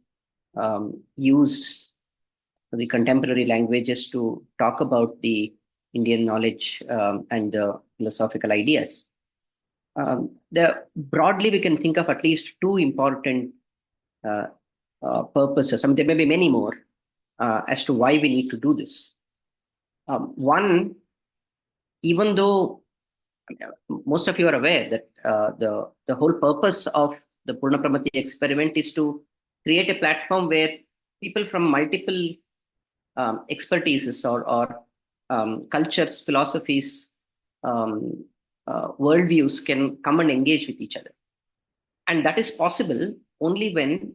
use the contemporary languages to talk about the Indian knowledge and the philosophical ideas. Broadly, we can think of at least two important purposes. I mean, there may be many more as to why we need to do this. One, even though most of you are aware that the whole purpose of the Purna Pramati experiment is to create a platform where people from multiple expertises or cultures, philosophies, worldviews can come and engage with each other. And that is possible only when,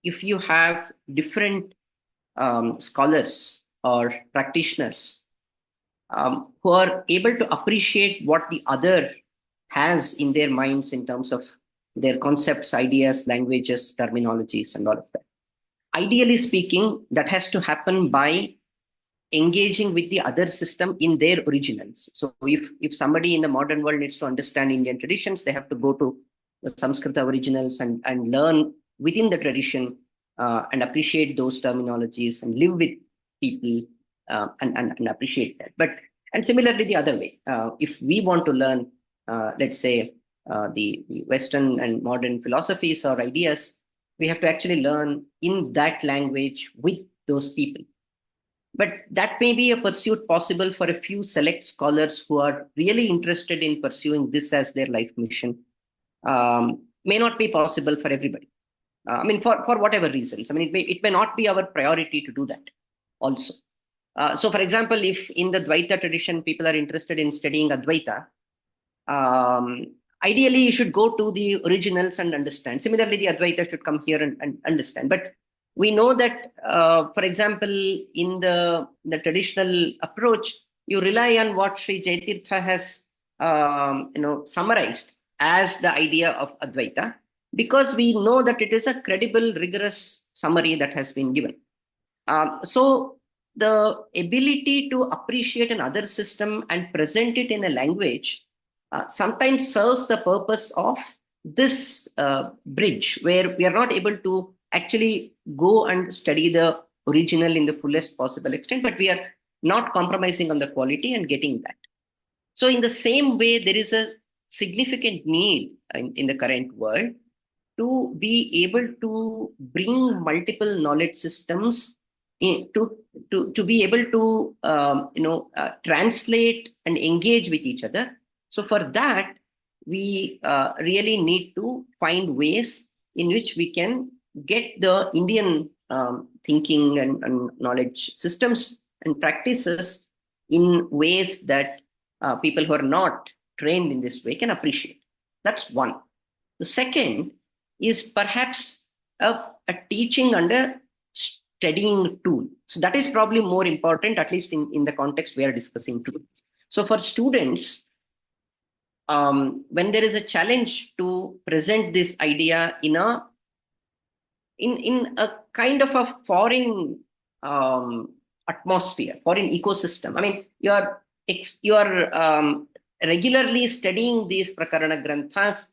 if you have different scholars or practitioners who are able to appreciate what the other has in their minds in terms of their concepts, ideas, languages, terminologies, and all of that. Ideally speaking, that has to happen by engaging with the other system in their originals. So if somebody in the modern world needs to understand Indian traditions, they have to go to the Sanskrita originals and learn within the tradition and appreciate those terminologies and live with people and appreciate that. And similarly the other way, if we want to learn, let's say, the Western and modern philosophies or ideas, we have to actually learn in that language with those people. But that may be a pursuit possible for a few select scholars who are really interested in pursuing this as their life mission. May not be possible for everybody. For whatever reasons. It may not be our priority to do that also. So for example, if in the Dvaita tradition, people are interested in studying Advaita, ideally you should go to the originals and understand. Similarly, the Advaita should come here and understand. But we know that, for example, in the traditional approach, you rely on what Sri Jaitirtha has summarized as the idea of Advaita, because we know that it is a credible, rigorous summary that has been given. So the ability to appreciate another system and present it in a language sometimes serves the purpose of this bridge, where we are not able to actually go and study the original in the fullest possible extent, but we are not compromising on the quality and getting that. So in the same way, there is a significant need in the current world to be able to bring multiple knowledge systems to be able to translate and engage with each other. So for that, we really need to find ways in which we can get the Indian thinking and knowledge systems and practices in ways that people who are not trained in this way can appreciate. That's one. The second is perhaps a teaching and a studying tool. So that is probably more important, at least in the context we are discussing today. So for students, when there is a challenge to present this idea in a kind of a foreign atmosphere, foreign ecosystem. You are regularly studying these Prakarana-Granthas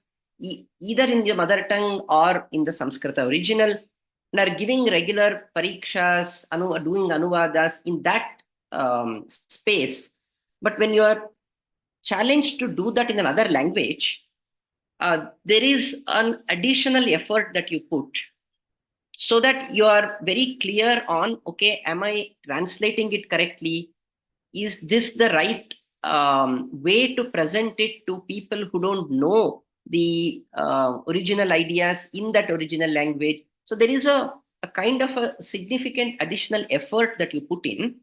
either in the mother tongue or in the Sanskrita original, and are giving regular parikshas, doing anuvadas in that space. But when you are challenged to do that in another language, there is an additional effort that you put so that you are very clear on, okay, am I translating it correctly? Is this the right way to present it to people who don't know the original ideas in that original language? So there is a kind of a significant additional effort that you put in,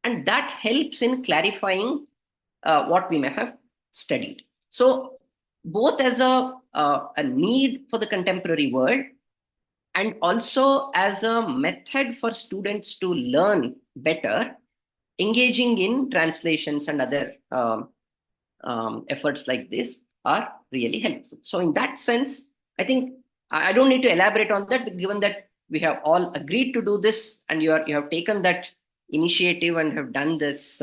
and that helps in clarifying what we may have studied. So both as a need for the contemporary world, and also as a method for students to learn better, engaging in translations and other efforts like this are really helpful. So in that sense, I think I don't need to elaborate on that, given that we have all agreed to do this, and you have taken that initiative and have done this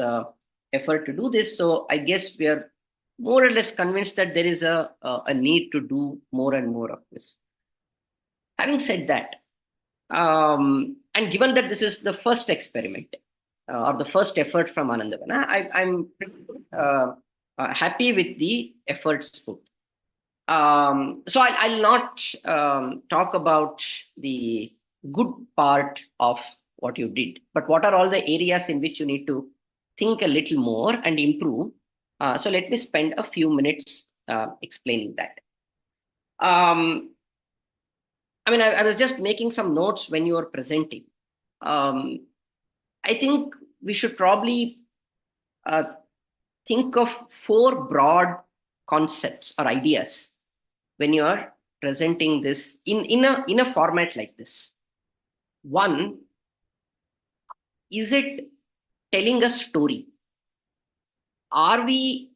effort to do this. So I guess we are more or less convinced that there is a need to do more and more of this. Having said that, and given that this is the first experiment or the first effort from Anandavana, I'm happy with the efforts put. So I'll not talk about the good part of what you did, but what are all the areas in which you need to think a little more and improve. So let me spend a few minutes explaining that. I mean, I was just making some notes when you were presenting. I think we should probably think of 4 broad concepts or ideas when you are presenting this in a format like this. One, is it telling a story? I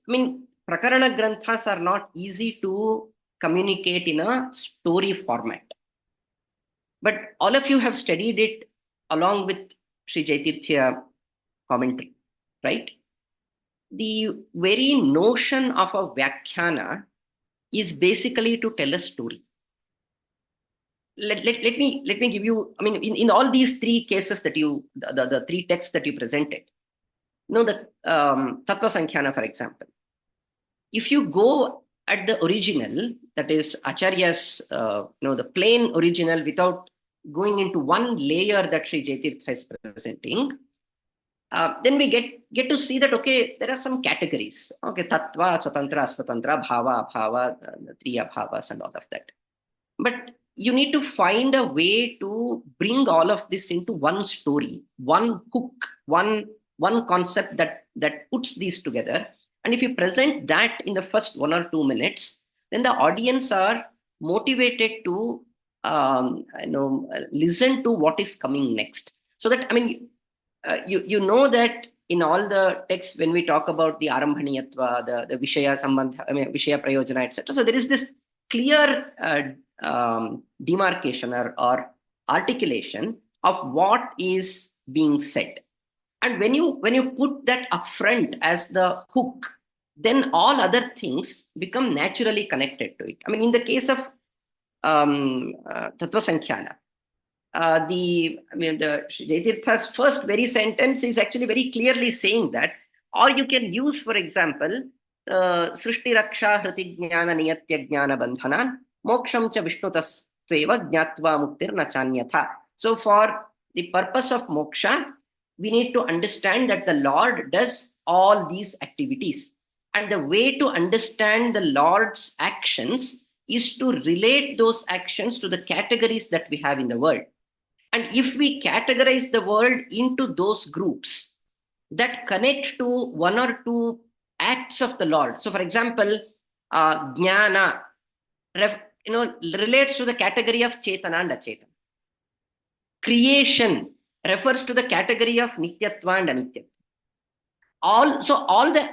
mean, PrakaranaGranthas are not easy to communicate in a story format. But all of you have studied it along with Sri Jaitirthya commentary, right? The very notion of a Vyakhyana is basically to tell a story. Let me give you, I mean, in all these 3 cases that you, the 3 texts that you presented, the Tattvavada, for example, if you go at the original, that is Acharya's, the plain original without going into one layer that Sri Jaitirtha is presenting, then we get to see that, okay, there are some categories. Okay, Tattva, Swatantra, Aswatantra, Bhava, Abhava, the 3 Abhavas and all of that. But you need to find a way to bring all of this into one story, one hook, one concept that puts these together. And if you present that in the first 1 or 2 minutes, then the audience are motivated to listen to what is coming next. So that, I mean, you know that in all the texts, when we talk about the Arambhaniyatva, the Vishaya Sambandha, I mean, Vishaya Prayojana, etc. So there is this clear demarcation or articulation of what is being said. And when you put that upfront as the hook, then all other things become naturally connected to it. I mean, in the case of Tattvavada, the Jaitirtha's first very sentence is actually very clearly saying that, or you can use, for example, Srishti Raksha Hriti Jnana Niyatya Jnana Bandhana Moksham Cha Vishnutas Tveva Jnatva Muktir Nachanyatha. So for the purpose of moksha, we need to understand that the Lord does all these activities. And the way to understand the Lord's actions is to relate those actions to the categories that we have in the world. And if we categorize the world into those groups that connect to 1 or 2 acts of the Lord. So for example, Jnana, relates to the category of Chetana and Achetana. Creation refers to the category of Nityatva and Anityatva. All the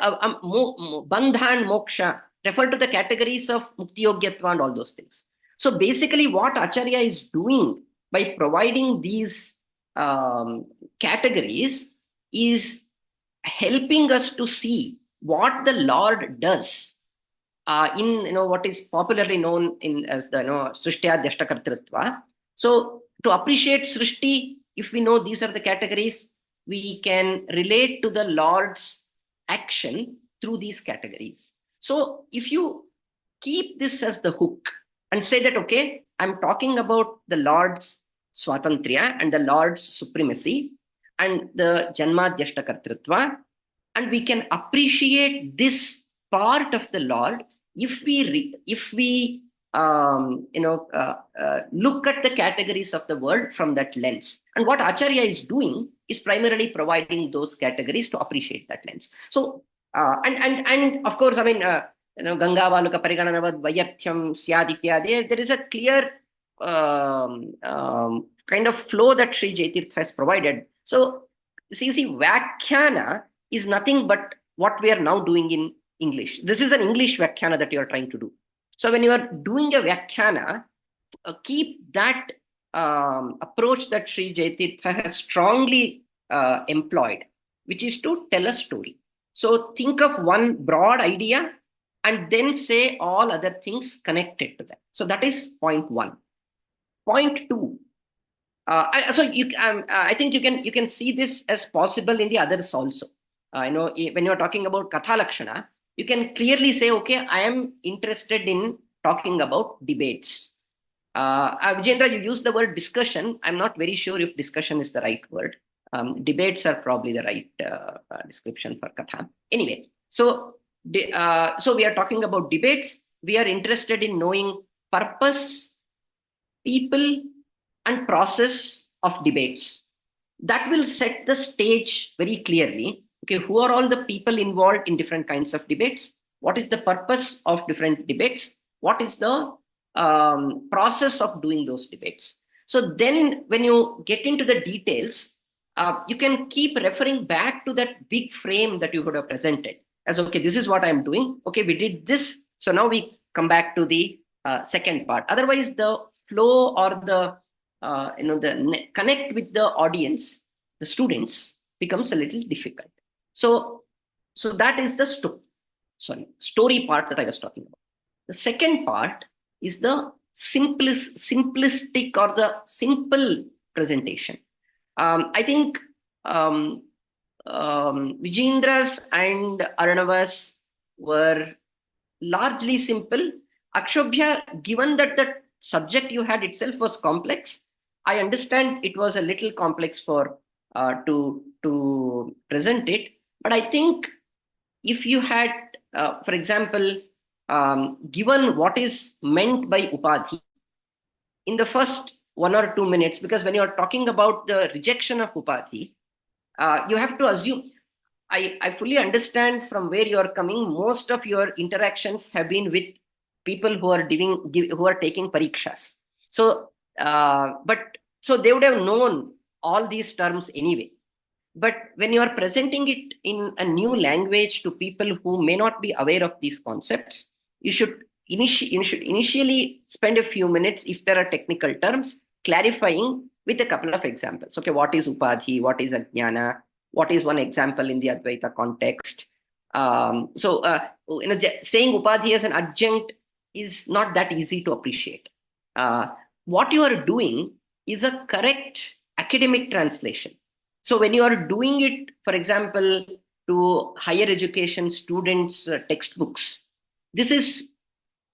Bandha and Moksha refer to the categories of Muktiyogyatva and all those things. So basically what Acharya is doing by providing these categories is helping us to see what the Lord does in what is popularly known as the Srishtya Dhyashtakartritva. So to appreciate Srishti, if we know these are the categories, we can relate to the Lord's action through these categories. So if you keep this as the hook and say that, okay, I'm talking about the Lord's Swatantriya and the Lord's supremacy and the Janmadhyashtakartritva, and we can appreciate this part of the Lord if we look at the categories of the world from that lens. And what Acharya is doing is primarily providing those categories to appreciate that lens. So, and of course, I mean, Ganga Valuka Parigananavad Vayaktyam Syaditya, there is a clear kind of flow that Sri Jaitirtha has provided. So, see, Vyakhyana is nothing but what we are now doing in English. This is an English Vyakhyana that you are trying to do. So when you are doing a Vyakhyana, keep that approach that Sri Jayatirtha has strongly employed, which is to tell a story. So think of one broad idea and then say all other things connected to that. So that is point one. Point two. I think you can see this as possible in the others also. When you are talking about Katha Lakshana, you can clearly say, okay, I am interested in talking about debates. Vijendra, you used the word discussion. I'm not very sure if discussion is the right word. Debates are probably the right description for Katha. Anyway, so we are talking about debates. We are interested in knowing purpose, people, and process of debates. That will set the stage very clearly. Okay, who are all the people involved in different kinds of debates? What is the purpose of different debates? What is the process of doing those debates? So then when you get into the details, you can keep referring back to that big frame that you would have presented as, okay, this is what I'm doing. Okay, we did this. So now we come back to the second part. Otherwise, the flow or the connect with the audience, the students, becomes a little difficult. So that is the story part that I was talking about. The second part is the simplistic or the simple presentation. I think Vijendra's and Arnava's were largely simple. Akshobhya, given that the subject you had itself was complex, I understand it was a little complex for to present it. But I think if you had, for example, given what is meant by Upadhi in the first 1 or 2 minutes, because when you are talking about the rejection of Upadhi, you have to assume, I fully understand from where you are coming. Most of your interactions have been with people who are taking parikshas. So, so they would have known all these terms anyway. But when you are presenting it in a new language to people who may not be aware of these concepts, you should initially spend a few minutes, if there are technical terms, clarifying with a couple of examples. Okay, what is Upadhi? What is Ajnana? What is one example in the Advaita context? Saying Upadhi as an adjunct is not that easy to appreciate. What you are doing is a correct academic translation. So when you are doing it, for example, to higher education students' textbooks, this is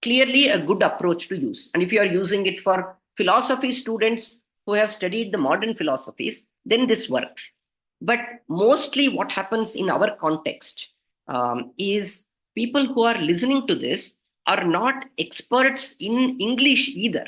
clearly a good approach to use. And if you are using it for philosophy students who have studied the modern philosophies, then this works. But mostly what happens in our context is people who are listening to this are not experts in English either.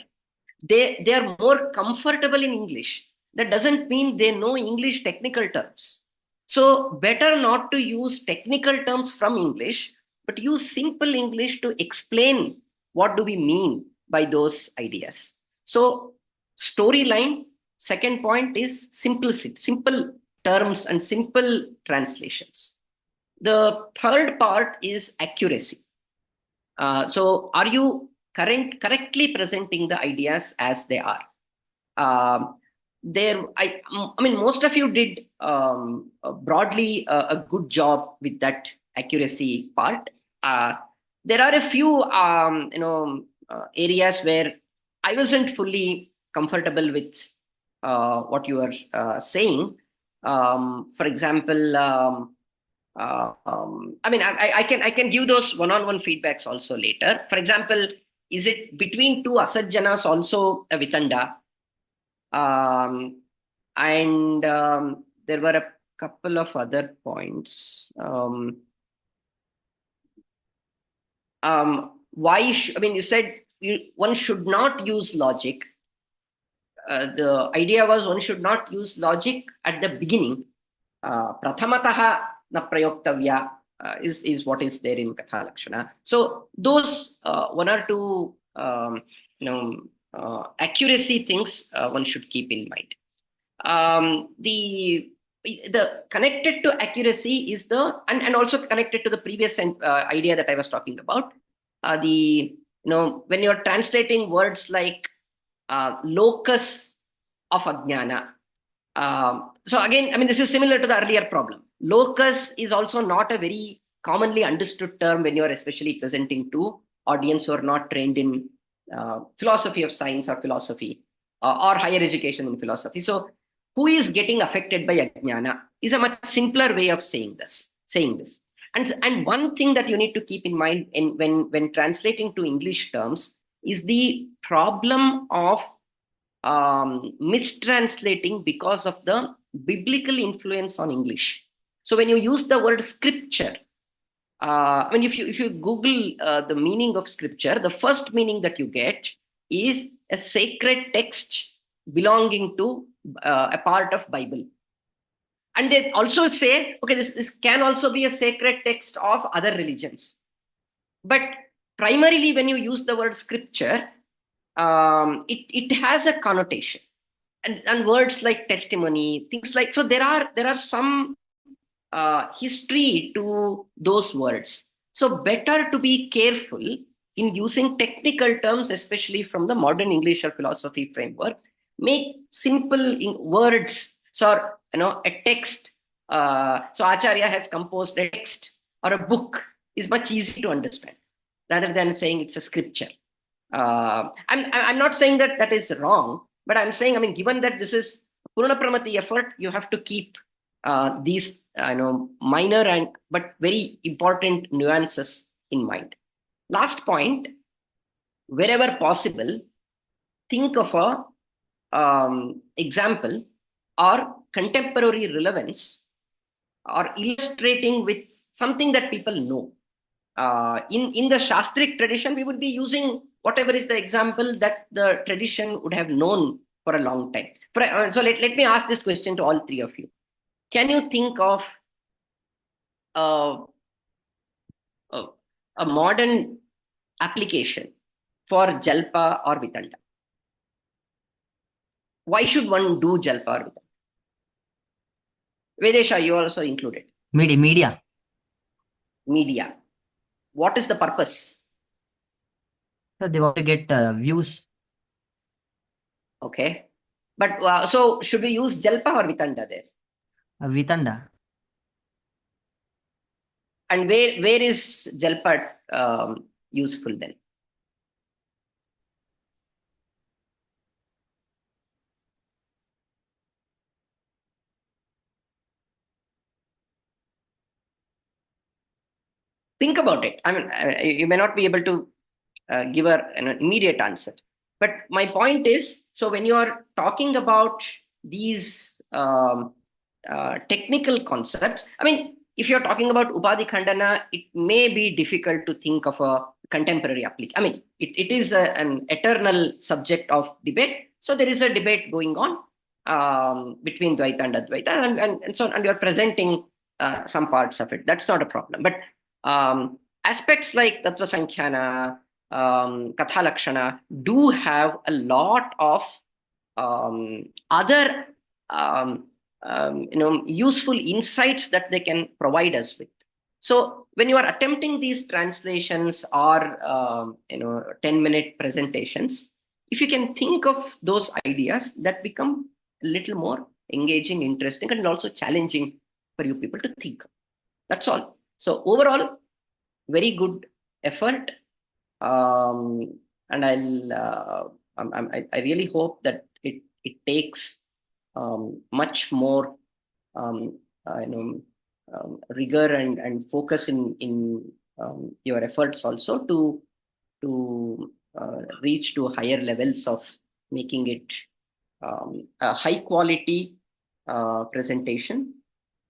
They are more comfortable in English. That doesn't mean they know English technical terms. So better not to use technical terms from English, but use simple English to explain what do we mean by those ideas. So storyline, second point is simplicity, simple terms and simple translations. The third part is accuracy. So are you correctly presenting the ideas as they are? I mean, most of you did broadly a good job with that accuracy part. There are a few areas where I wasn't fully comfortable with what you are saying. For example, I mean, I can give those one-on-one feedbacks also later. For example, is it between two asajjanas also a vitanda? And there were a couple of other points. I mean, you said one should not use logic. The idea was one should not use logic at the beginning. Prathamataha na prayoktavya is what is there in Katha Lakshana. So those 1 or 2 accuracy things one should keep in mind. The connected to accuracy is and also connected to the previous idea that I was talking about. When you're translating words like locus of ajnana. So again, I mean, this is similar to the earlier problem. Locus is also not a very commonly understood term when you're especially presenting to audience who are not trained in philosophy of science or philosophy or higher education in philosophy. So who is getting affected by ajnana is a much simpler way of saying this. And one thing that you need to keep in mind when translating to English terms is the problem of mistranslating because of the biblical influence on English. So when you use the word scripture, I mean, if you Google the meaning of scripture, the first meaning that you get is a sacred text belonging to a part of Bible. And they also say, okay, this can also be a sacred text of other religions. But primarily, when you use the word scripture, it has a connotation. And words like testimony, things like, so there are some history to those words. So better to be careful in using technical terms, especially from the modern English or philosophy framework. Make simple words. So, a text. So Acharya has composed a text or a book is much easier to understand rather than saying it's a scripture. I'm not saying that is wrong, but I'm saying, I mean, given that this is Purna Pramati effort, you have to keep these minor but very important nuances in mind. Last point, wherever possible, think of a example or contemporary relevance or illustrating with something that people know. In the Shastric tradition, we would be using whatever is the example that the tradition would have known for a long time. So let me ask this question to all three of you. Can you think of a modern application for Jalpa or Vitanda? Why should one do Jalpa or Vitanda? Vedesha, you also included. Media. What is the purpose? So they want to get views. Okay. But so should we use Jalpa or Vitanda there? Vitanda. And where is Jalpa useful then? Think about it. I mean, you may not be able to give an immediate answer. But my point is, so when you are talking about these technical concepts, I mean, if you're talking about Upadhi Khandana, it may be difficult to think of a contemporary application. I mean, it is an eternal subject of debate. So there is a debate going on between Dvaita and Advaita, and so on, and you're presenting some parts of it. That's not a problem. But aspects like Tattva Sankhya, Katha Lakshana do have a lot of other useful insights that they can provide us with. So when you are attempting these translations or 10-minute presentations, if you can think of those ideas, that become a little more engaging, interesting, and also challenging for you people to think. That's all. So overall, very good effort. And I really hope that it takes much more rigor and focus in your efforts also to reach to higher levels of making it a high quality presentation.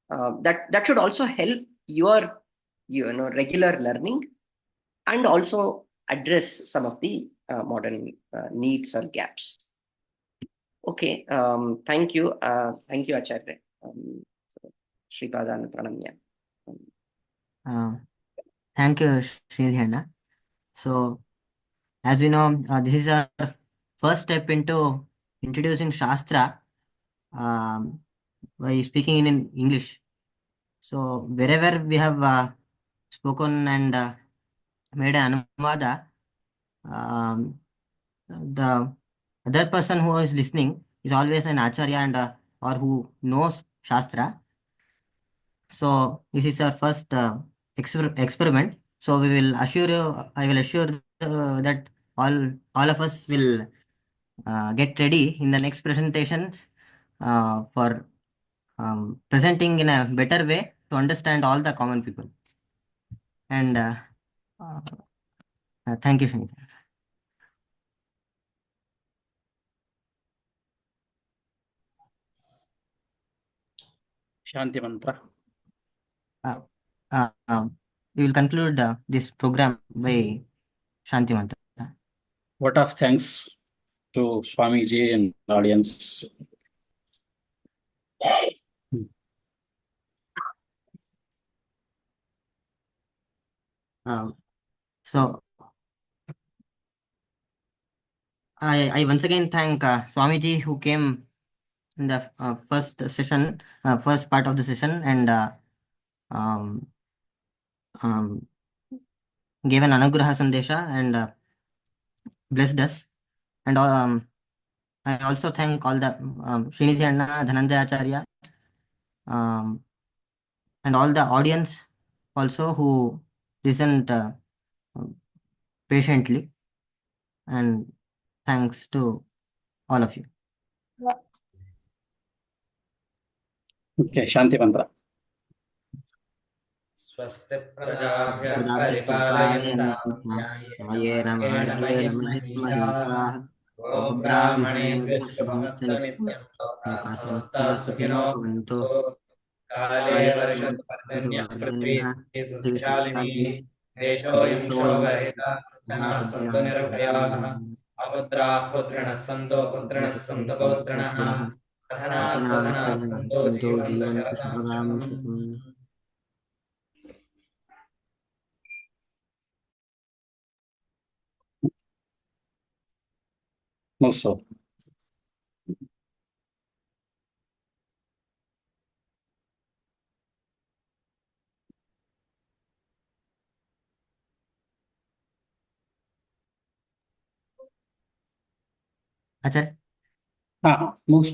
That should also help your regular learning and also address some of the modern needs or gaps. Okay, thank you. Thank you, Acharya. Sripadana Pranamya. Thank you, Sridhanda. So, as we know, this is our first step into introducing Shastra by speaking in English. So, wherever we have spoken and made an Anuvada, the other person who is listening is always an acharya and or who knows Shastra. So this is our first experiment. So we will assure you, I will assure that all of us will get ready in the next presentation for presenting in a better way to understand all the common people. And uh, thank you, Shanita. Shanti mantra. We will conclude this program by Shanti Mantra. Vote of thanks to Swamiji and audience. So I once again thank Swamiji who came in the first session, first part of the session, and um, um, gave an Anugraha Sandesha and blessed us. And I also thank all the Srinidhi Anna, Dhananjay Acharya, um, and all the audience also who listened patiently. And thanks to all of you. Okay, Shanti mantra. स्वस्ति प्रजाभ्यः परिपालयन्तां परिपालयन्तां न्यायेन मार्गेण महिषाः गोब्राह्मणेभ्यः शुभमस्तु नित्यं लोकाः समस्ताः सुखिनो भवन्तु काले काले वर्षतु पर्जन्यः पृथ्वी पर्जन्यः सुविशालिनी देशोऽयं देशोऽयं शोभयिता सदा जनाः सन्तु निर्भयाः अपुत्राः पुत्रिणः सन्तु पुत्रिणः सन्तु पौत्रिणः अधनाः सधनाः सन्तु जीवन्तु जीवन्तु शरदां शरदां शतम् शतम्. Also. Acharya? Moves.